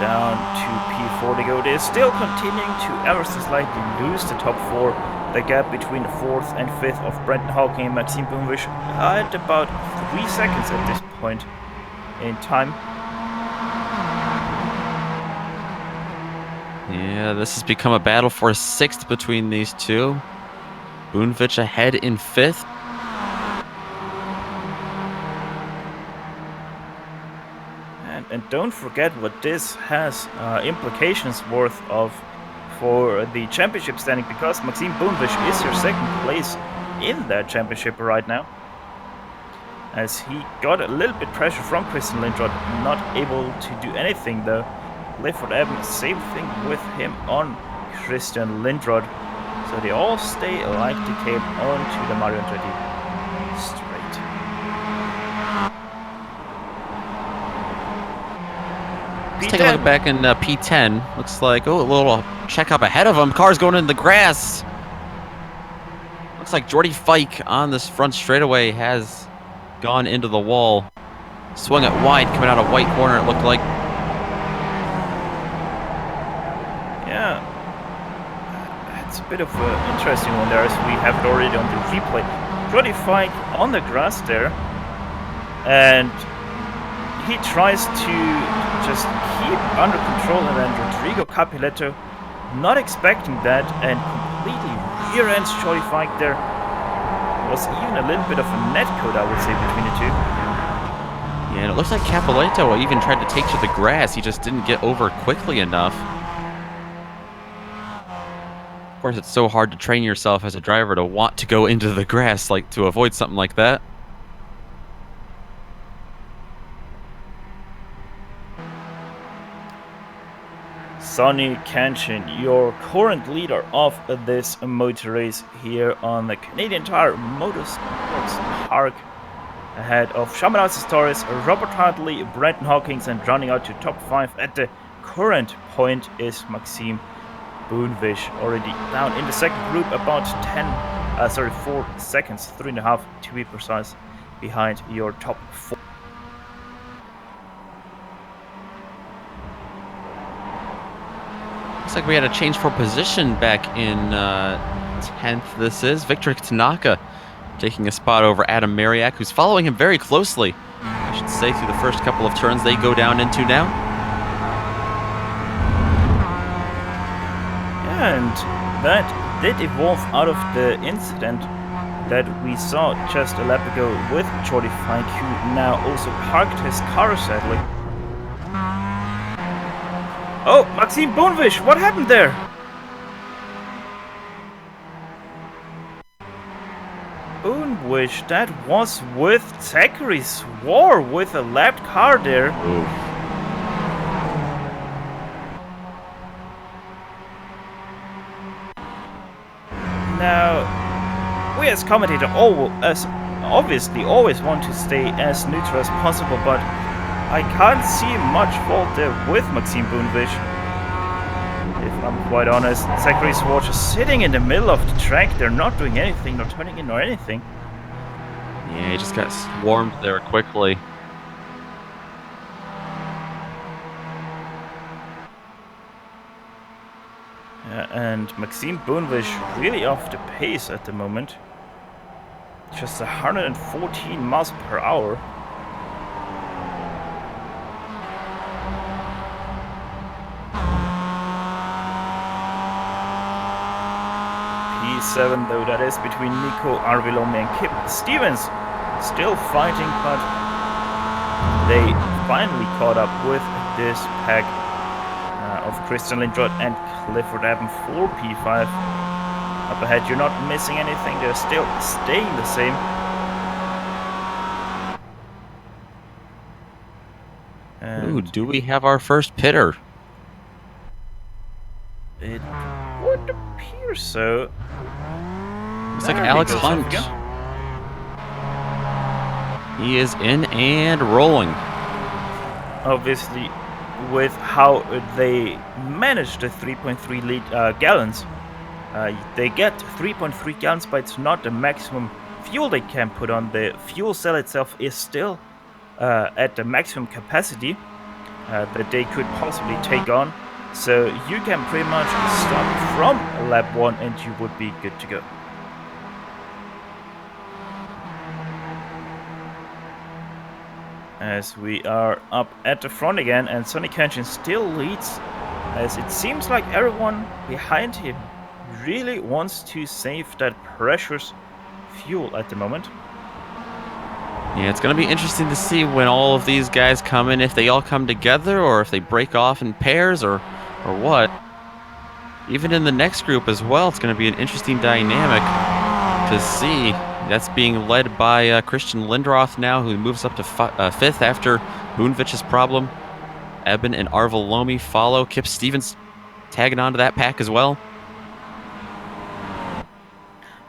Down to P4 to go. They're still continuing to ever so slightly lose the top 4. The gap between 4th and 5th of Brendan Hawking and Maxime Boonvich at about 3 seconds at this point in time. Yeah, this has become a battle for 6th between these two. Boonvich ahead in 5th. And don't forget what this has implications worth of for the championship standing, because Maxime Boonvich is your 2nd place in that championship right now, as he got a little bit pressure from Christian Lindrod, not able to do anything though. Clifford Evans, same thing with him on Christian Lindrod, so they all stay like the cape onto the Mario Andretti straight. Let's take a look back in P10. Looks like, oh, a little check up ahead of him. Car's going in the grass. Looks like Jordy Fike on this front straightaway has gone into the wall. Swung it wide, coming out of white corner, it looked like. Yeah. It's a bit of an interesting one there, as we have it already on the replay. Jordy Fike on the grass there. And he tries to just keep under control, and then Rodrigo Capoletto, not expecting that, and completely rear-ends Jordy Fike there. Was even a little bit of a netcode, I would say, between the two. Yeah, and it looks like Capoletto even tried to take to the grass. He just didn't get over quickly enough. Of course, it's so hard to train yourself as a driver to want to go into the grass, like to avoid something like that. Sonny Kenshin, your current leader of this motor race here on the Canadian Tire Motorsports Park, ahead of Shamanasa Torres, Robert Hartley, Brenton Hawkins, and rounding out to top 5 at the current point is Maxime Boonvish, already down in the second group, about 4 seconds, 3.5 to be precise, behind your top 4. Looks like we had a change for position back in 10th. This is Victor Tanaka taking a spot over Adam Mariak, who's following him very closely, I should say, through the first couple of turns they go down into now. And that did evolve out of the incident that we saw just a lap ago with Jordi Fike, who now also parked his car, sadly. Oh, Maxime Boonvish, what happened there? Boonvish, that was with Zachary Swore with a lapped car there. Ooh. Now, we as commentators obviously always want to stay as neutral as possible, but I can't see much fault there with Maxime Boonvish. If I'm quite honest, Zachary Swore just sitting in the middle of the track, they're not doing anything, not turning in or anything. Yeah, he just got swarmed there quickly. And Maxime Boonvish really off the pace at the moment. Just 114 miles per hour. P7 though, that is, between Nico Arvelomi and Kip Stevens. Still fighting, but they finally caught up with this pack of Christian Lindroth and Clifford Eben for P5. Up ahead, you're not missing anything, they're still staying the same. Ooh, do we have our first pitter? It would appear so. Looks like Alex Hunt. He is in and rolling. Obviously, with how they managed the 3.3 gallons, they get 3.3 gallons, but it's not the maximum fuel they can put on. The fuel cell itself is still at the maximum capacity that they could possibly take on. So you can pretty much start from lap 1 and you would be good to go. As we are up at the front again, and Sonny Kenshin still leads, as it seems like everyone behind him really wants to save that precious fuel at the moment. Yeah, it's going to be interesting to see when all of these guys come in, if they all come together or if they break off in pairs or what. Even in the next group as well, it's going to be an interesting dynamic to see. That's being led by Christian Lindroth now, who moves up to 5th after Boonvich's problem. Eben and Arvelomi follow. Kip Stevens tagging onto that pack as well.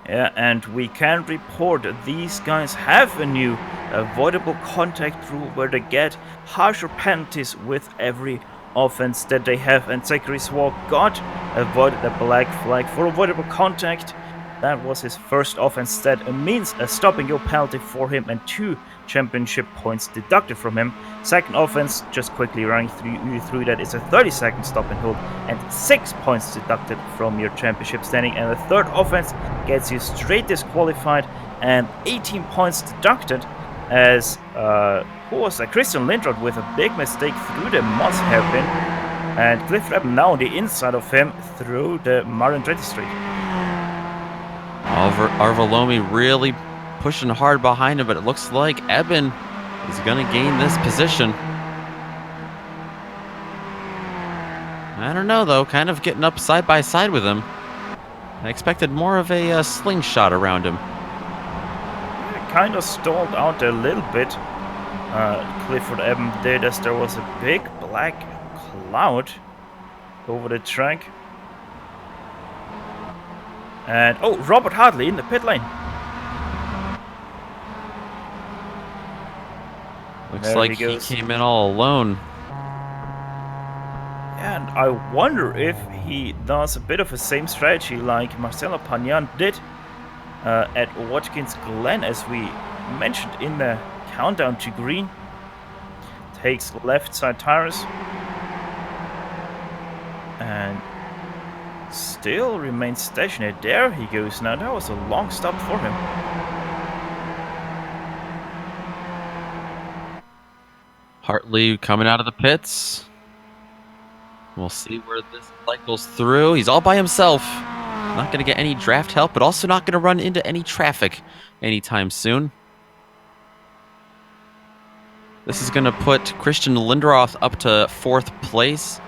Yeah, and we can report that these guys have a new avoidable contact rule where they get harsher penalties with every offense that they have. And Zachary Swore got avoided a black flag for avoidable contact. That was his first offense. That means a stopping go penalty for him and 2 championship points deducted from him. Second offense, just quickly running through that, is a 30-second stop and hold and 6 points deducted from your championship standing. And the third offense gets you straight disqualified and 18 points deducted, as who was that? Christian Lindroth with a big mistake through the Moss hairpin, and Cliff Rapp now on the inside of him through the Marandretti Street. Arvelomi really pushing hard behind him, but it looks like Eben is going to gain this position. I don't know, though. Kind of getting up side by side with him. I expected more of a slingshot around him. Kind of stalled out a little bit. Clifford Eben did, as there was a big black cloud over the track. And oh, Robert Hartley in the pit lane. Looks There like he he goes. came in all alone. And I wonder if he does a bit of the same strategy like Marcelo Pagnan did at Watkins Glen, as we mentioned in the countdown to green. Takes left side tires and still remains stationary. There he goes now. That was a long stop for him. Hartley coming out of the pits. We'll see where this cycles through. He's all by himself. Not going to get any draft help, but also not going to run into any traffic anytime soon. This is going to put Christian Linderoth up to 4th place.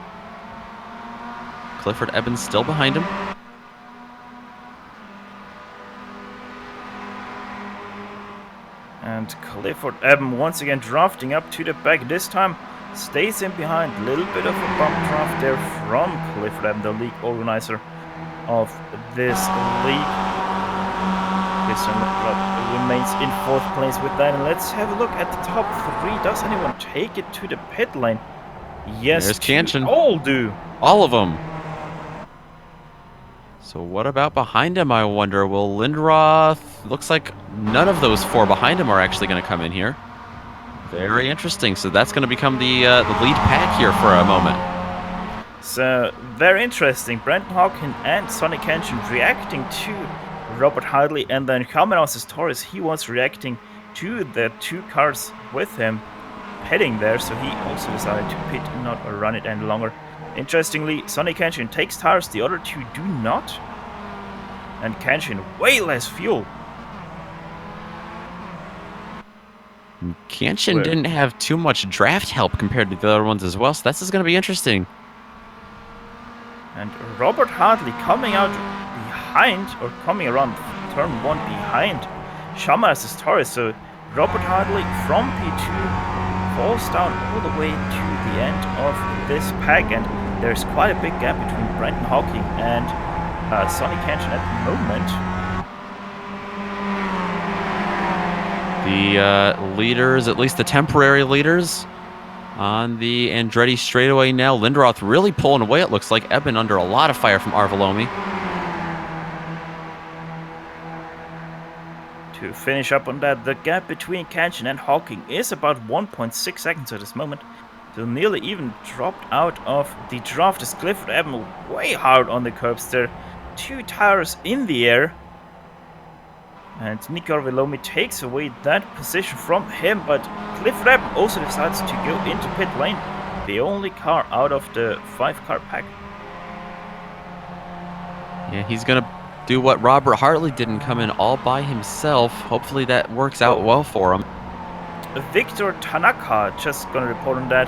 Clifford Evans still behind him. And Clifford Evans once again drafting up to the back. This time stays in behind. Little bit of a bump draft there from Clifford Evans, the league organizer of this league. Christian Linderoth remains in 4th place with that. And let's have a look at the top 3. Does anyone take it to the pit lane? Yes, There's Kanchan. all do. All of them. So what about behind him, I wonder? Will Linderoth... Looks like none of those 4 behind him are actually going to come in here. Very interesting. So that's going to become the lead pack here for a moment. So, very interesting. Brandon Hawkin and Sonny Kanchan reacting to Robert Hartley, and then Cameron Torres, he was reacting to the 2 cars with him pitting there, so he also decided to pit and not run it any longer. Interestingly, Sonny Kanchan takes tires, the other 2 do not. And Kanchan way less fuel. Kanchan didn't have too much draft help compared to the other ones as well, so this is going to be interesting. And Robert Hartley coming out behind, or coming around turn 1 behind Shama Torres. So Robert Hartley from P2 falls down all the way to the end of this pack, and there's quite a big gap between Brandon Hawking and Sonny Kanchan at the moment. The leaders, at least the temporary leaders, on the Andretti straightaway now. Linderoth really pulling away, it looks like. Eben under a lot of fire from Arvelomi. To finish up on that, the gap between Kanchan and Hawking is about 1.6 seconds at this moment. So nearly even dropped out of the draft as Clifford Evans way hard on the curbs there. 2 tires in the air. And Nico Arvelomi takes away that position from him, but Clifford Evans also decides to go into pit lane. The only car out of the 5-car pack. Yeah, he's going to do what Robert Hartley did and come in all by himself. Hopefully that works out well for him. Victor Tanaka just gonna report on that.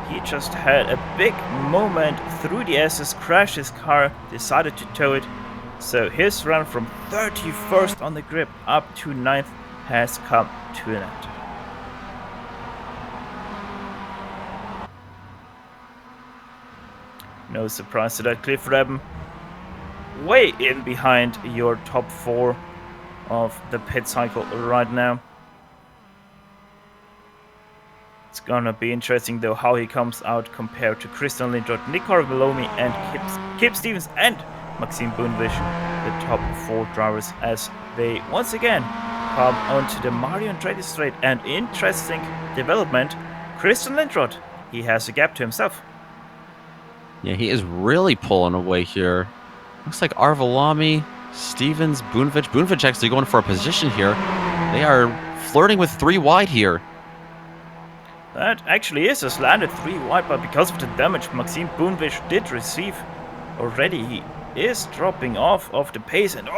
He just had a big moment through the S's, crashed his car, decided to tow it. So his run from 31st on the grid up to 9th has come to an end. No surprise to that, Clifford Evans way in behind your top 4 of the pit cycle right now. It's gonna be interesting though how he comes out compared to Christian Linderoth, Nick Arvelomi, and Kip Stevens and Maxime Boonvish, the top 4 drivers, as they once again come onto the Mario Andretti straight. And interesting development, Christian Linderoth, he has a gap to himself. Yeah, he is really pulling away here. Looks like Arvelomi, Stevens, Boonvich. Boonvich actually going for a position here. They are flirting with 3 wide here. That actually is a slanted 3 wide, but because of the damage Maxime Boonvish did receive already, he is dropping off of the pace. And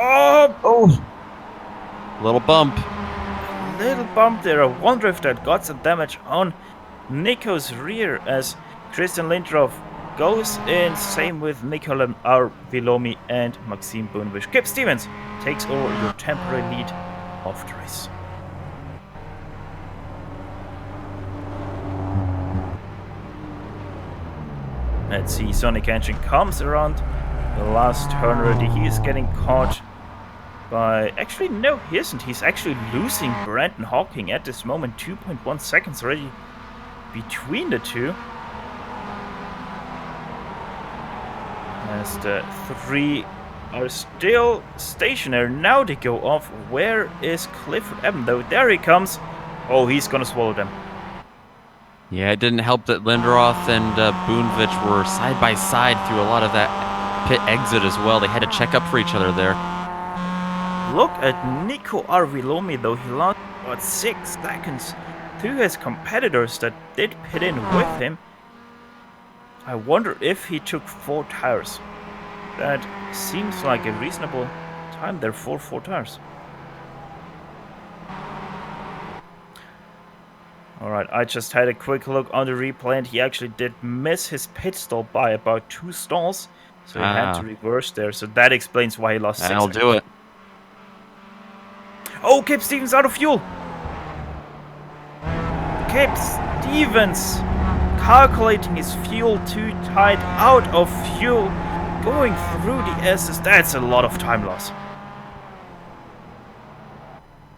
Little bump. Little bump there. I wonder if that got some damage on Nico's rear as Christian Linderoth goes in. Same with Nicola Arvelomi and Maxime Boonvish. Kip Stevens takes over your temporary lead of the race. Let's see, Sonic Engine comes around the last turn already. He is getting caught by... Actually, no, he isn't. He's actually losing Brandon Hawking at this moment. 2.1 seconds already between the two. As the three are still stationary. Now they go off. Where is Clifford Eben, though? There he comes. Oh, he's gonna swallow them. Yeah, it didn't help that Linderoth and Boonvich were side by side through a lot of that pit exit as well. They had to check up for each other there. Look at Nico Arvilomi, though. He lost about 6 seconds to his competitors that did pit in with him. I wonder if he took 4 tires. That seems like a reasonable time there for 4 tires. Alright, I just had a quick look on the replay and he actually did miss his pit stall by about 2 stalls. So he had to reverse there. So that explains why he lost 6 That'll seconds. do it. Oh, Kip Stevens out of fuel! Kip Stevens calculating his fuel too tight, out of fuel, going through the S's. That's a lot of time loss.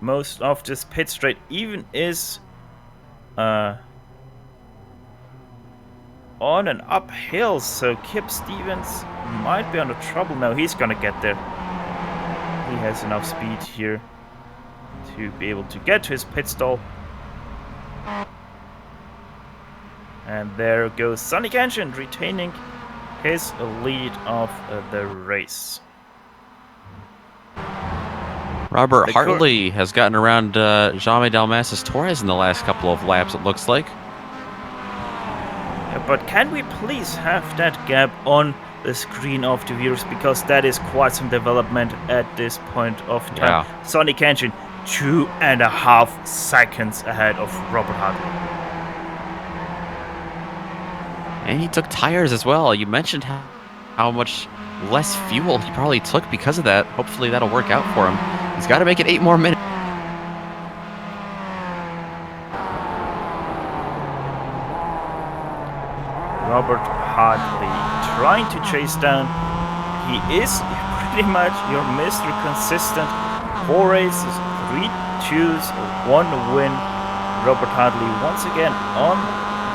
Most of this pit straight even is on an uphill, so Kip Stevens might be under trouble now. He's gonna get there. He has enough speed here to be able to get to his pit stall. And there goes Sonic Engine retaining his lead of the race. Robert Hartley has gotten around Jaume Dalmasas Torres in the last couple of laps, it looks like. Yeah, but can we please have that gap on the screen of the viewers, because that is quite some development at this point of time. Yeah. Sonic Engine 2.5 seconds ahead of Robert Hartley. And he took tires as well. You mentioned how much less fuel he probably took because of that. Hopefully that'll work out for him. He's got to make it 8 more minutes. Robert Hartley trying to chase down. He is pretty much your Mr. Consistent. 4 races, 3 twos, 1 win. Robert Hartley once again on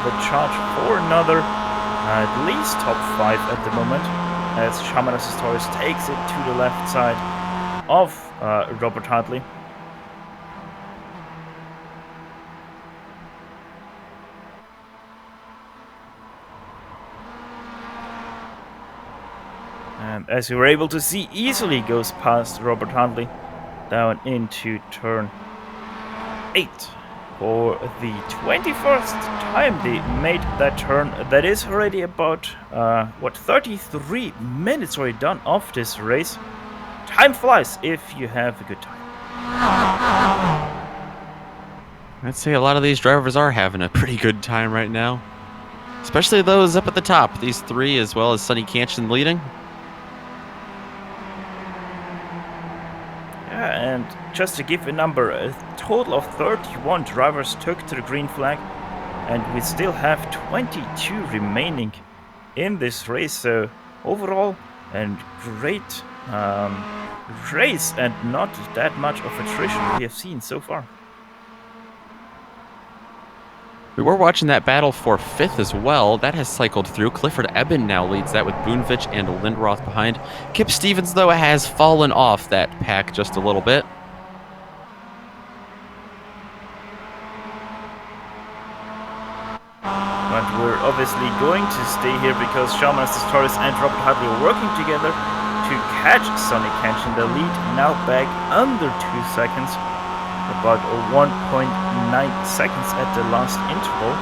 the charge for another at least top 5 at the moment, as Shaman Torres takes it to the left side of Robert Hartley. And as you were able to see, easily goes past Robert Hartley down into turn 8. For the 21st time they made that turn. That is already about, 33 minutes already done of this race. Time flies if you have a good time. I'd say a lot of these drivers are having a pretty good time right now. Especially those up at the top. These 3 as well as Sonny Cantion leading. Yeah, and just to give a number, a total of 31 drivers took to the green flag, and we still have 22 remaining in this race. So overall, a great race and not that much of attrition we have seen so far. We were watching that battle for 5th as well. That has cycled through. Clifford Eben now leads that with Boonvich and Linderoth behind. Kip Stevens, though, has fallen off that pack just a little bit. But we're obviously going to stay here because Shaman Torres and Robert Hartley are working together to catch Sonic Cantion. The lead now back under 2 seconds. About 1.9 seconds at the last interval.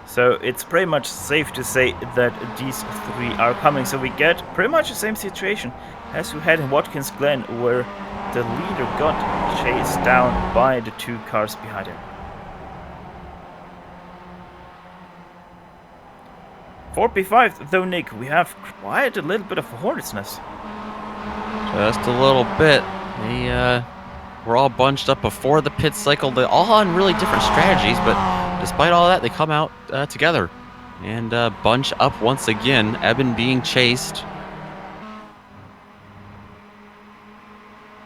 So it's pretty much safe to say that these 3 are coming. So we get pretty much the same situation as we had in Watkins Glen, where the leader got chased down by the 2 cars behind him. For P5, though, Nick, we have quite a little bit of a hornet's nest. Just a little bit. were all bunched up before the pit cycle. They're all on really different strategies, but despite all that, they come out together and bunch up once again. Eben being chased.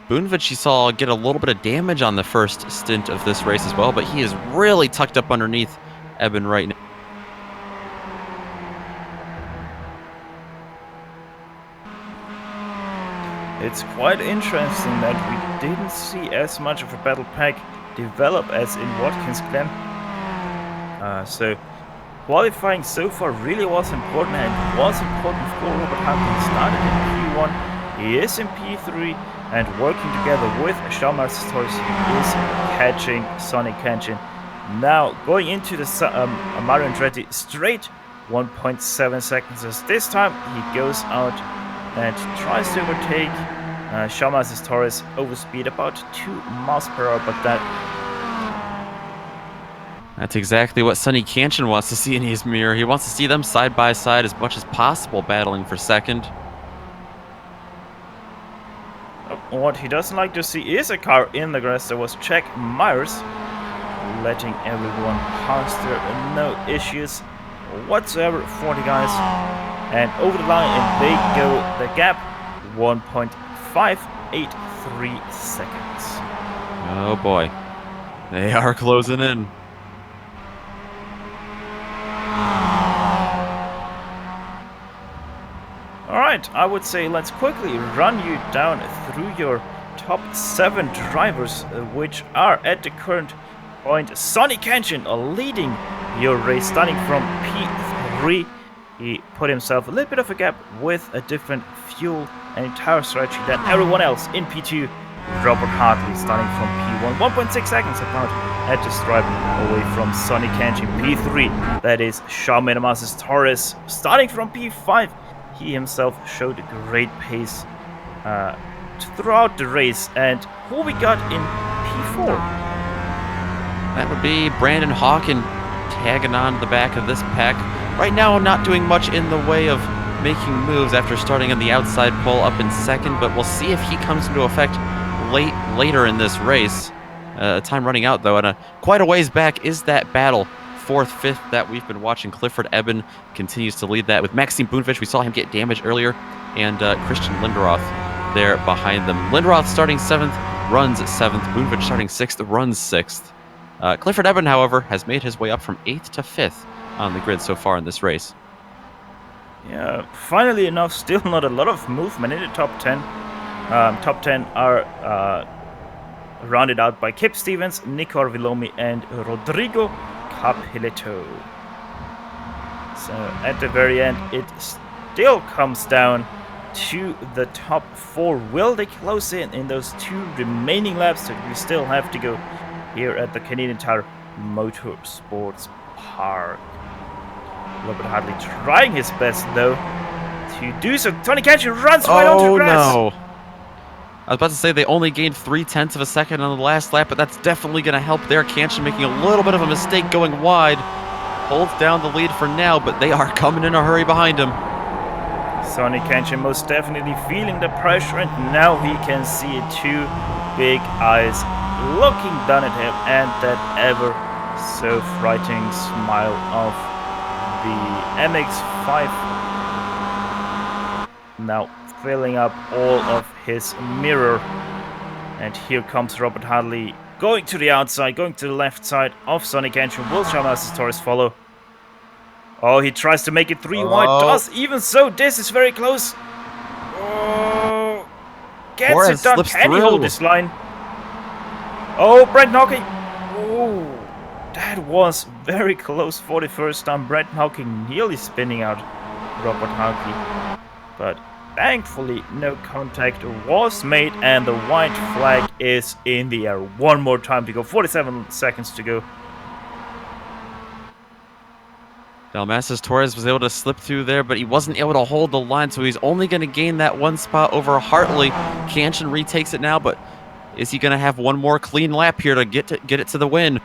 Bunevich, you saw get a little bit of damage on the first stint of this race as well, but he is really tucked up underneath Eben right now. It's quite interesting that we didn't see as much of a battle pack develop as in Watkins Glen. So qualifying so far really was important, and was important for Robert Hartley. He started in P1, he is in P3, and working together with Shalmar's Torres, he is catching Sonny Kenshin. Now going into the Mario Andretti straight 1.7 seconds as this time he goes out and tries to overtake Shalmar's Torres over speed about 2 miles per hour, but that's exactly what Sonny Kenshin wants to see in his mirror. He wants to see them side by side as much as possible, battling for second. What he doesn't like to see is a car in the grass. There was Jack Myers letting everyone pass there. No issues whatsoever for the guys. And over the line, and they go the gap 1.583 seconds. Oh boy. They are closing in. Alright, I would say let's quickly run you down through your top 7 drivers, which are at the current point. Sonny Kenshin leading your race, starting from P3. He put himself a little bit of a gap with a different fuel and tire strategy than everyone else in P2. Robert Hartley starting from P1, 1.6 seconds apart at the stripe away from Sonny Kenshin. P3, that is Shalmar's Torres starting from P5. He himself showed a great pace throughout the race. And who we got in P4? That would be Brandon Hawken tagging on the back of this pack. Right now, not doing much in the way of making moves after starting on the outside pole up in second, but we'll see if he comes into effect later in this race. Time running out, though, and quite a ways back is that battle. 4th, 5th that we've been watching. Clifford Eben continues to lead that with Maxime Bunevich. We saw him get damaged earlier, and Christian Linderoth there behind them. Linderoth starting 7th, runs 7th. Bunevich starting 6th, runs 6th. Clifford Eben, however, has made his way up from 8th to 5th on the grid so far in this race. Yeah, finally enough, still not a lot of movement in the top 10. Top 10 are rounded out by Kip Stevens, Nico Arvilomi, and Rodrigo Capilito. So at the very end, it still comes down to the top 4. Will they close in those 2 remaining laps that we still have to go here at the Canadian Tire Motorsports Park? Robert Hartley trying his best though to do so. Sonny Kenshin runs right onto the grass. Oh no! I was about to say they only gained 0.3 of a second on the last lap, but that's definitely going to help there. Kenshin making a little bit of a mistake going wide. Holds down the lead for now, but they are coming in a hurry behind him. Sonny Kenshin most definitely feeling the pressure, and now he can see 2 big eyes looking down at him, and that ever so frightening smile of the MX-5 now filling up all of his mirror. And here comes Robert Hartley going to the outside, going to the left side of Sonny Kenshin. Will Shalmar's Torres follow? Oh, he tries to make it 3 wide. Does even so. This is very close. Oh, gets Torres it done. Can he hold this line? Oh, Brent Hawking. Oh, that was very close for the first time. Brent Hawking nearly spinning out Robert Hartley. But thankfully, no contact was made, and the white flag is in the air. One more time to go. 47 seconds to go. Shalmar's Torres was able to slip through there, but he wasn't able to hold the line, so he's only going to gain that 1 spot over Hartley. Kenshin retakes it now, but is he going to have one more clean lap here to get it to the win?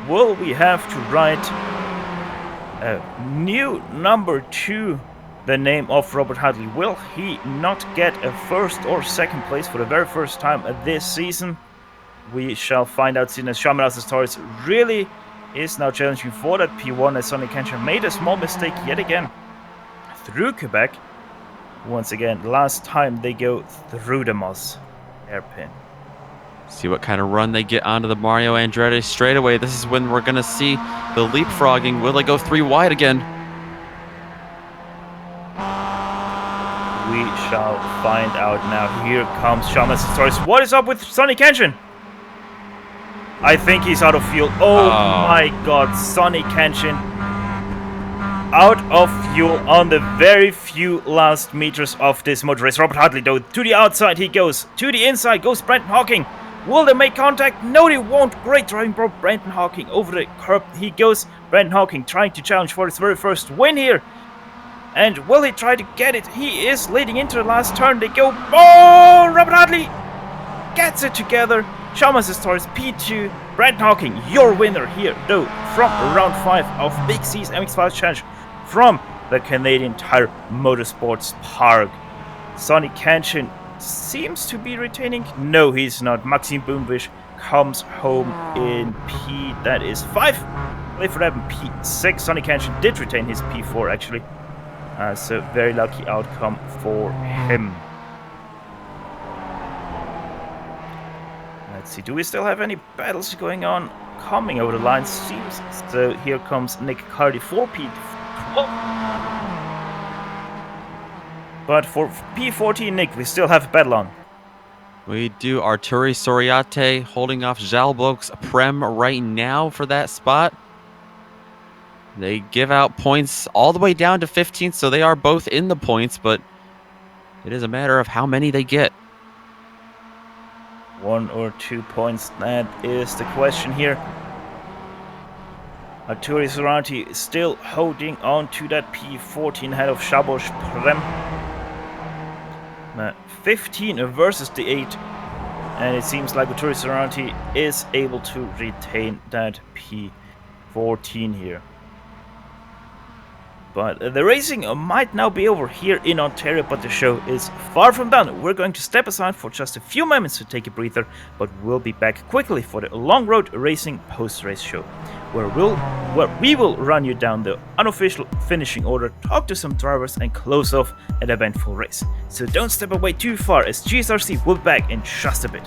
Will we have to write a new number 2 the name of Robert Hadley. Will he not get a first or second place for the very first time this season? We shall find out soon, as Shaman Stories really is now challenging for that P1, as Sonny Kenshin made a small mistake yet again through Quebec. Once again, last time they go through the Moss hairpin. See what kind of run they get onto the Mario Andretti straightaway. This is when we're going to see the leapfrogging. Will they go 3 wide again? We shall find out now. Here comes Shaman Stories. What is up with Sonny Kenshin? I think he's out of fuel. Oh my god, Sonny Kenshin out of fuel on the very few last meters of this motor race. Robert Hartley, though, to the outside he goes. To the inside goes Brenton Hawking. Will they make contact? No, they won't. Great driving by Brenton Hawking. Over the curb he goes. Brenton Hawking trying to challenge for his very first win here. And will he try to get it? He is leading into the last turn. They go. Oh, Robert Hartley gets it together. Shaman's Stories P2. Brenton Hawking, your winner here, though, from round 5 of Big C's MX-5 Challenge from the Canadian Tire Motorsports Park. Sonny Kenshin seems to be retaining. No, he's not. Maxime Boomwish comes home in P. That is 5. Wait for that in P6. Sonny Kenshin did retain his P4 actually. So very lucky outcome for him. Let's see, do we still have any battles going on? Coming over the line seems. So here comes Nick Cardy for P12. But for P14, Nick, we still have a battle on. We do. Arturi Soriate holding off Jalbok's Prem right now for that spot. They give out points all the way down to 15th, so they are both in the points, but it is a matter of how many they get. 1 or 2 points, that is the question here. Arturi Sorante still holding on to that P14 ahead of Szabolcs Prem. 15 versus the 8, and it seems like Arturi Sorante is able to retain that P14 here. But the racing might now be over here in Ontario, but the show is far from done. We're going to step aside for just a few moments to take a breather, but we'll be back quickly for the Long Road Racing post-race show, where we will run you down the unofficial finishing order, talk to some drivers, and close off an eventful race. So don't step away too far, as GSRC will be back in just a bit.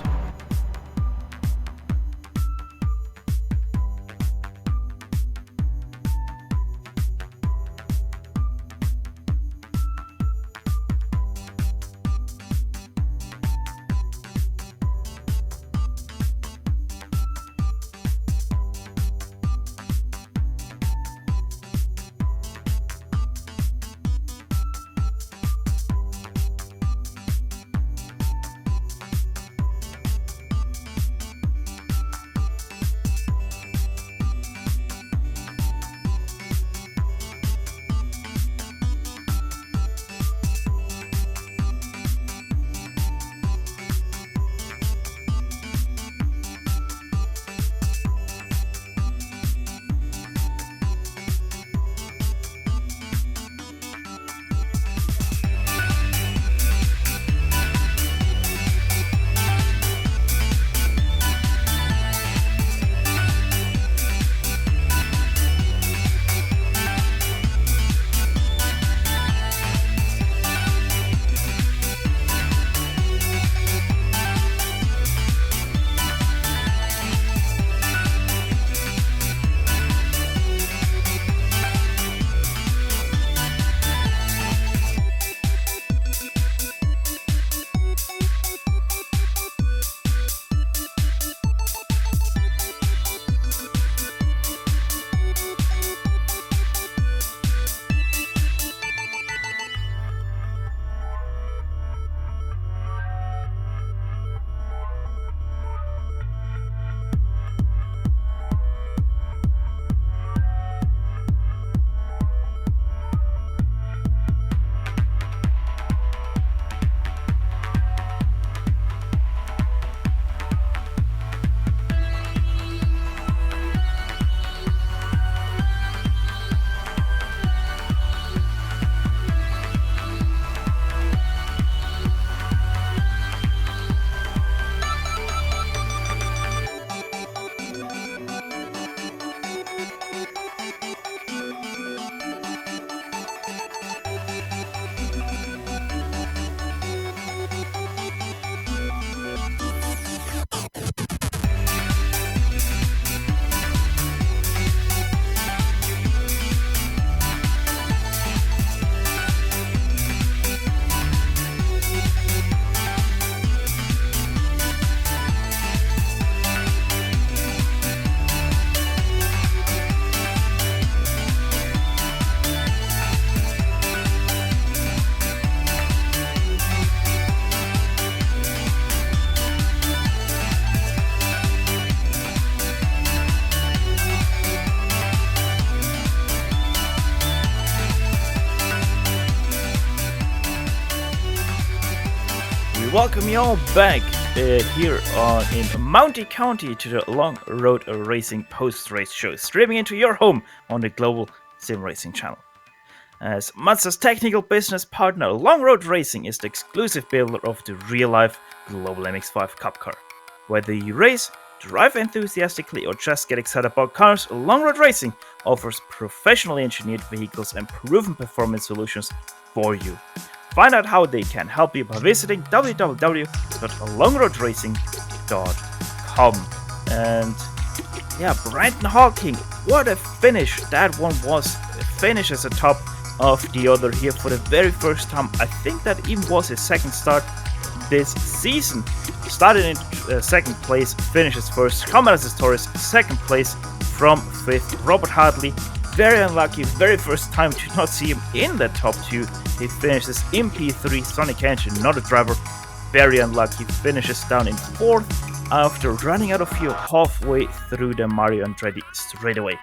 welcome you all back here in Mounty County to the Long Road Racing post-race show, streaming into your home on the Global SimRacing channel. As Mazda's technical business partner, Long Road Racing is the exclusive builder of the real-life Global MX-5 Cup car. Whether you race, drive enthusiastically, or just get excited about cars, Long Road Racing offers professionally engineered vehicles and proven performance solutions for you. Find out how they can help you by visiting www.longroadracing.com. And yeah, Brandon Hawking, what a finish that one was. Finish as a top of the other here for the very first time. I think that even was his second start this season. Started in second place, finishes first. Commodus Torres, second place from fifth. Robert Hartley, very unlucky, very first time to not see him in the top two. He finishes in P3. Sonic Engine, another driver, very unlucky, finishes down in fourth after running out of fuel halfway through the Mario Andretti straightaway.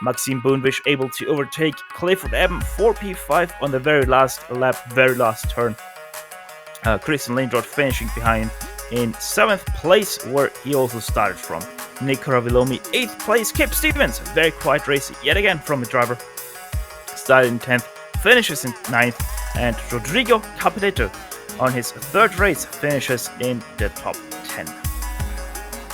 Maxime Boonvish able to overtake Clifford Eben 4P5 on the very last lap, very last turn. Christian Lindroth finishing behind in 7th place, where he also started from. Nick Ravilomi 8th place. Kip Stevens, very quiet race yet again from the driver. Started in 10th, finishes in 9th, and Rodrigo Capelletto on his third race finishes in the top 10.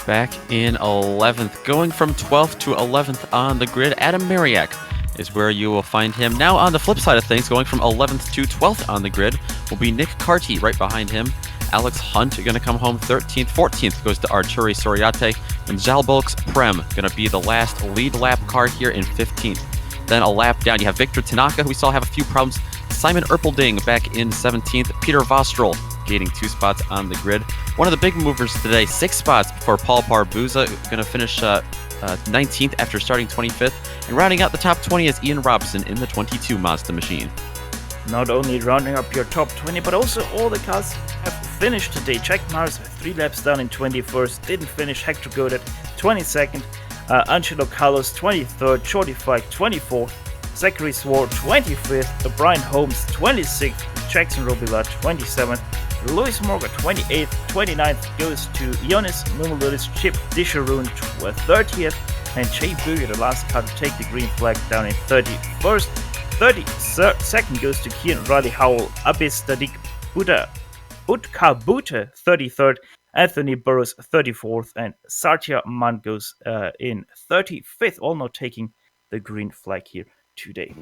Back in 11th, going from 12th to 11th on the grid, Adam Mariak is where you will find him. Now on the flip side of things, going from 11th to 12th on the grid will be Nick Carty right behind him. Alex Hunt going to come home 13th. 14th goes to Arturi Soriate, and Zalbolx Prem going to be the last lead lap car here in 15th. Then a lap down, you have Victor Tanaka, who we saw have a few problems. Simon Erpelding back in 17th. Peter Vostrel gaining 2 spots on the grid. One of the big movers today, 6 spots for Paul Barbuza, going to finish 19th after starting 25th. And rounding out the top 20 is Ian Robson in the 22 Mazda machine. Not only rounding up your top 20, but also all the cars have finished today. Jack Mars 3 laps down in 21st, didn't finish. Hector Godet 22nd, Angelo Carlos 23rd, Jordi Fike 24th, Zachary Swore 25th, Brian Holmes 26th, Jackson Robillard 27th, Luis Morgan 28th, 29th goes to Ionis Numuludis, Chip Disharoon 30th, and Jay Burger, the last car to take the green flag, down in 31st. 32nd goes to Kian Riley Howell, Abis Dadik Utka Bute 33rd, Anthony Burrows 34th, and Satya Man goes in 35th, all not taking the green flag here today.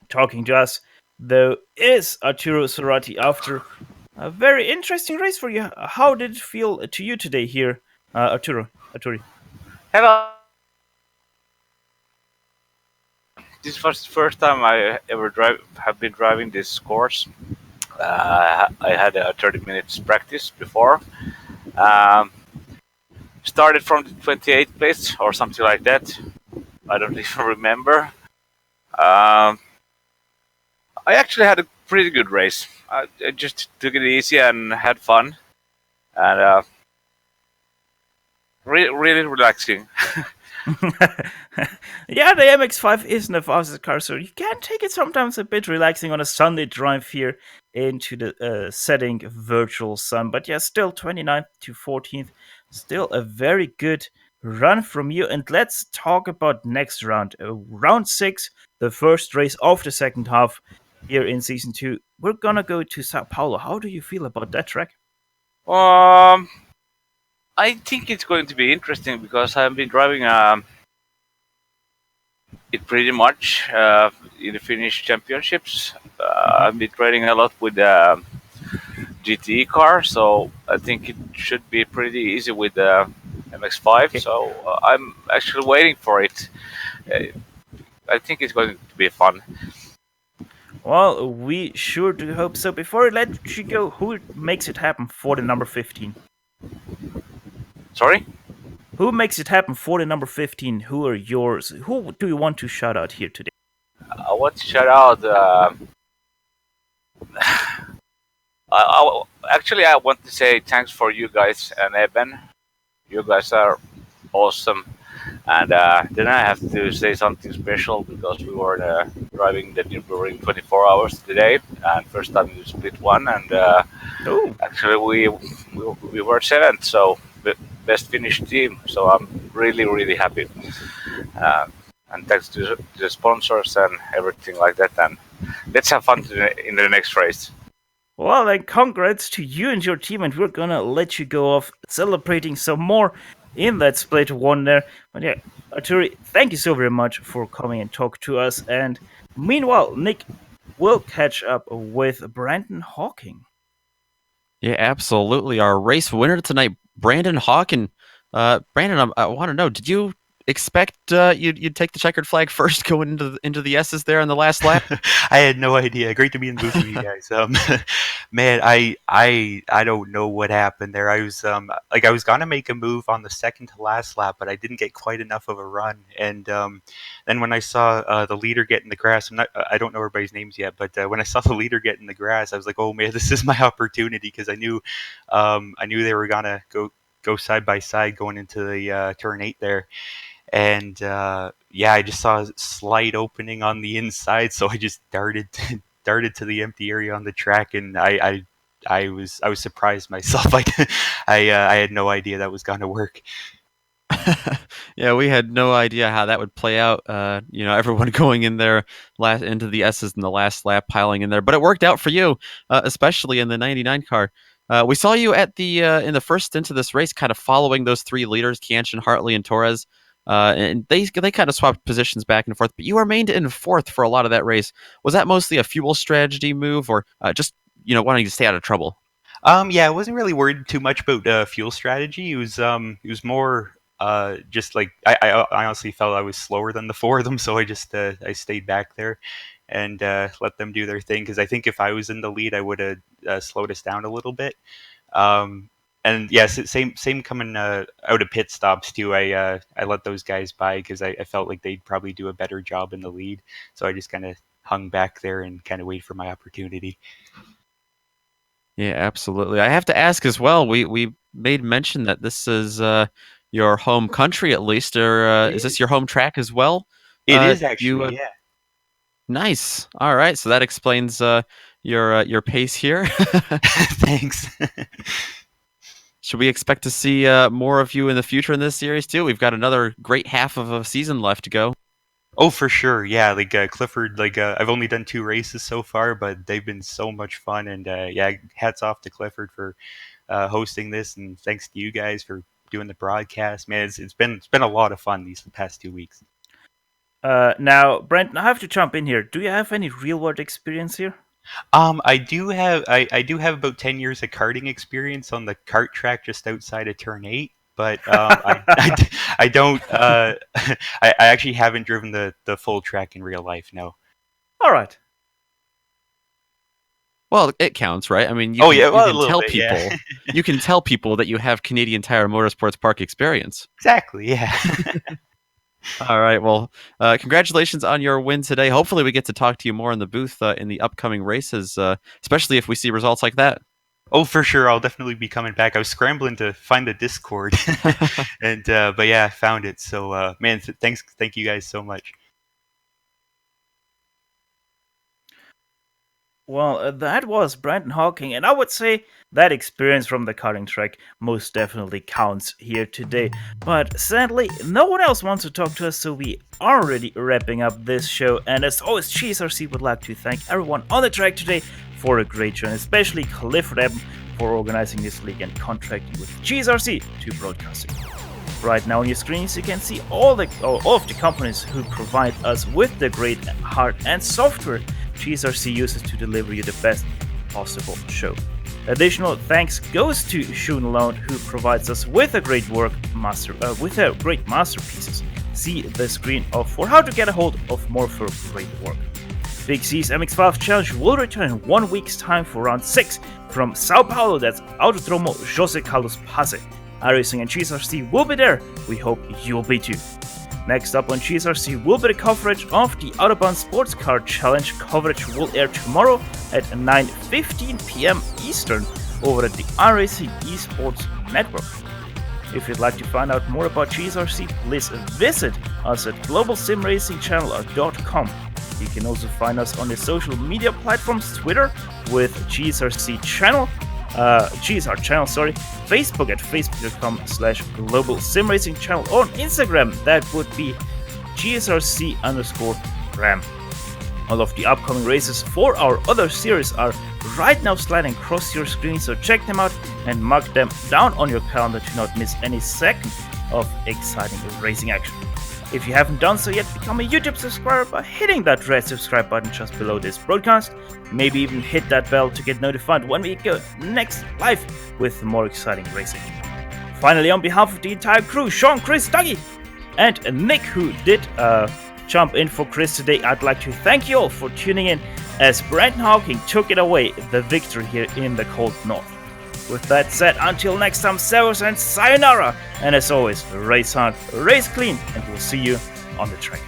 Talking to us, though, is Arturo Sorati after a very interesting race for you. How did it feel to you today here, Arturi? Hello. This was the first time I ever have been driving this course. I had a 30 minutes practice before. Started from the 28th place or something like that. I don't even remember. I actually had a pretty good race. I just took it easy and had fun. And really relaxing. Yeah, the MX-5 isn't the fastest car, so you can take it sometimes a bit relaxing on a Sunday drive here into the setting virtual sun. But yeah, still 29th to 14th, still a very good run from you. And let's talk about next round. Round 6, the first race of the second half here in Season 2. We're gonna go to Sao Paulo. How do you feel about that track? I think it's going to be interesting because I've been driving it pretty much in the Finnish championships. I've been training a lot with GTE car, so I think it should be pretty easy with the MX-5. Okay. So I'm actually waiting for it. I think it's going to be fun. Well, we sure do hope so. Before I let you go, who makes it happen for the number 15? Sorry? Who makes it happen for the number 15? Who are yours? Who do you want to shout out here today? I want to shout out. Actually, I want to say thanks for you guys and Evan. You guys are awesome. And then I have to say something special because we were the driving the Nürburgring 24 hours today, and first time in split one, and Oh, actually we were seventh, so best Finnish team. So I'm really happy, uh, and thanks to the sponsors and everything like that. And let's have fun in the next race. well, then congrats to you and your team, and we're gonna let you go off celebrating some more in that split one there. But yeah, Arturi, thank you so very much for coming and talk to us. And meanwhile, Nick will catch up with Brandon Hawking. Yeah, absolutely. Our race winner tonight, Brandon Hawken. Brandon, I want to know, did you expect you'd take the checkered flag first going into the S's there on the last lap? I had no idea. Great to be in the booth with you guys. Man, I don't know what happened there. I was like I was gonna make a move on the second to last lap, but I didn't get quite enough of a run. And then when I saw the leader get in the grass, I don't know everybody's names yet, but when I saw the leader get in the grass, I was like, oh man, this is my opportunity, because I knew they were gonna go side by side going into the turn 8 there. And yeah, I just saw a slight opening on the inside, so I just darted to the empty area on the track, and I was surprised myself. Like I had no idea that was going to work. Yeah, we had no idea how that would play out. Everyone going in there into the S's in the last lap, piling in there, but it worked out for you, especially in the '99 car. We saw you at the in the first stint of this race, kind of following those three leaders, Kianchin, Hartley, and Torres. And they kind of swapped positions back and forth, but you remained in fourth for a lot of that race. Was that mostly a fuel strategy move, or just wanting to stay out of trouble? Yeah, I wasn't really worried too much about fuel strategy. It was more just like I honestly felt I was slower than the four of them, so I stayed back there and let them do their thing, because I think if I was in the lead, I would have slowed us down a little bit. And yes, same coming out of pit stops too. I let those guys by because I felt like they'd probably do a better job in the lead, so I just kind of hung back there and kind of waited for my opportunity. Yeah, absolutely. I have to ask as well. We made mention that this is your home country, at least, or is this your home track as well? It is actually, you, yeah. Nice. All right, so that explains your pace here. Thanks. Should we expect to see more of you in the future in this series too? We've got another great half of a season left to go. Oh, for sure. Yeah, like Clifford, like I've only done 2 races so far, but they've been so much fun. And yeah, hats off to Clifford for hosting this, and thanks to you guys for doing the broadcast. Man, it's been a lot of fun these past 2 weeks. Now, Brandon, I have to jump in here. Do you have any real world experience here? I do have about 10 years of karting experience on the kart track just outside of Turn 8, but I don't. I actually haven't driven the full track in real life. No. All right. Well, it counts, right? I mean, a little tell bit, people yeah. you can tell people that you have Canadian Tire Motorsports Park experience. Exactly. Yeah. All right. Well, congratulations on your win today. Hopefully, we get to talk to you more in the booth in the upcoming races, especially if we see results like that. Oh, for sure. I'll definitely be coming back. I was scrambling to find the Discord, and but yeah, I found it. So, man, thank you guys so much. Well, that was Brandon Hawking, and I would say that experience from the karting track most definitely counts here today. But sadly, no one else wants to talk to us, so we are already wrapping up this show. And as always, GSRC would like to thank everyone on the track today for a great show, and especially Clifford Eben for organizing this league and contracting with GSRC to broadcast it. Right now on your screens, you can see all of the companies who provide us with the great hard and software GSRC uses to deliver you the best possible show. Additional thanks goes to Shun Lone, who provides us with a great great masterpieces. See the screen for how to get a hold of more for great work. Big C's MX-5 Challenge will return in 1 week's time for round 6 from Sao Paulo. That's Autodromo José Carlos Paz. iRacing and GSRC will be there. We hope you'll be too. Next up on GSRC will be the coverage of the Autobahn Sports Car Challenge. Coverage will air tomorrow at 9:15 p.m. Eastern over at the iRacing Esports Network. If you'd like to find out more about GSRC, please visit us at globalsimracingchannel.com. You can also find us on the social media platforms, Twitter with GSRC channel, GSR channel, Facebook at facebook.com/global SimRacing channel, or on Instagram, that would be GSRC_RAM. All of the upcoming races for our other series are right now sliding across your screen, so check them out and mark them down on your calendar to not miss any second of exciting racing action. If you haven't done so yet, become a YouTube subscriber by hitting that red subscribe button just below this broadcast. Maybe even hit that bell to get notified when we go next live with more exciting racing. Finally, on behalf of the entire crew, Sean, Chris, Dougie, and Nick, who did jump in for Chris today, I'd like to thank you all for tuning in as Brandon Hawking took it away, the victory here in the cold north. With that said, until next time, servus and sayonara, and as always, race hard, race clean, and we'll see you on the track.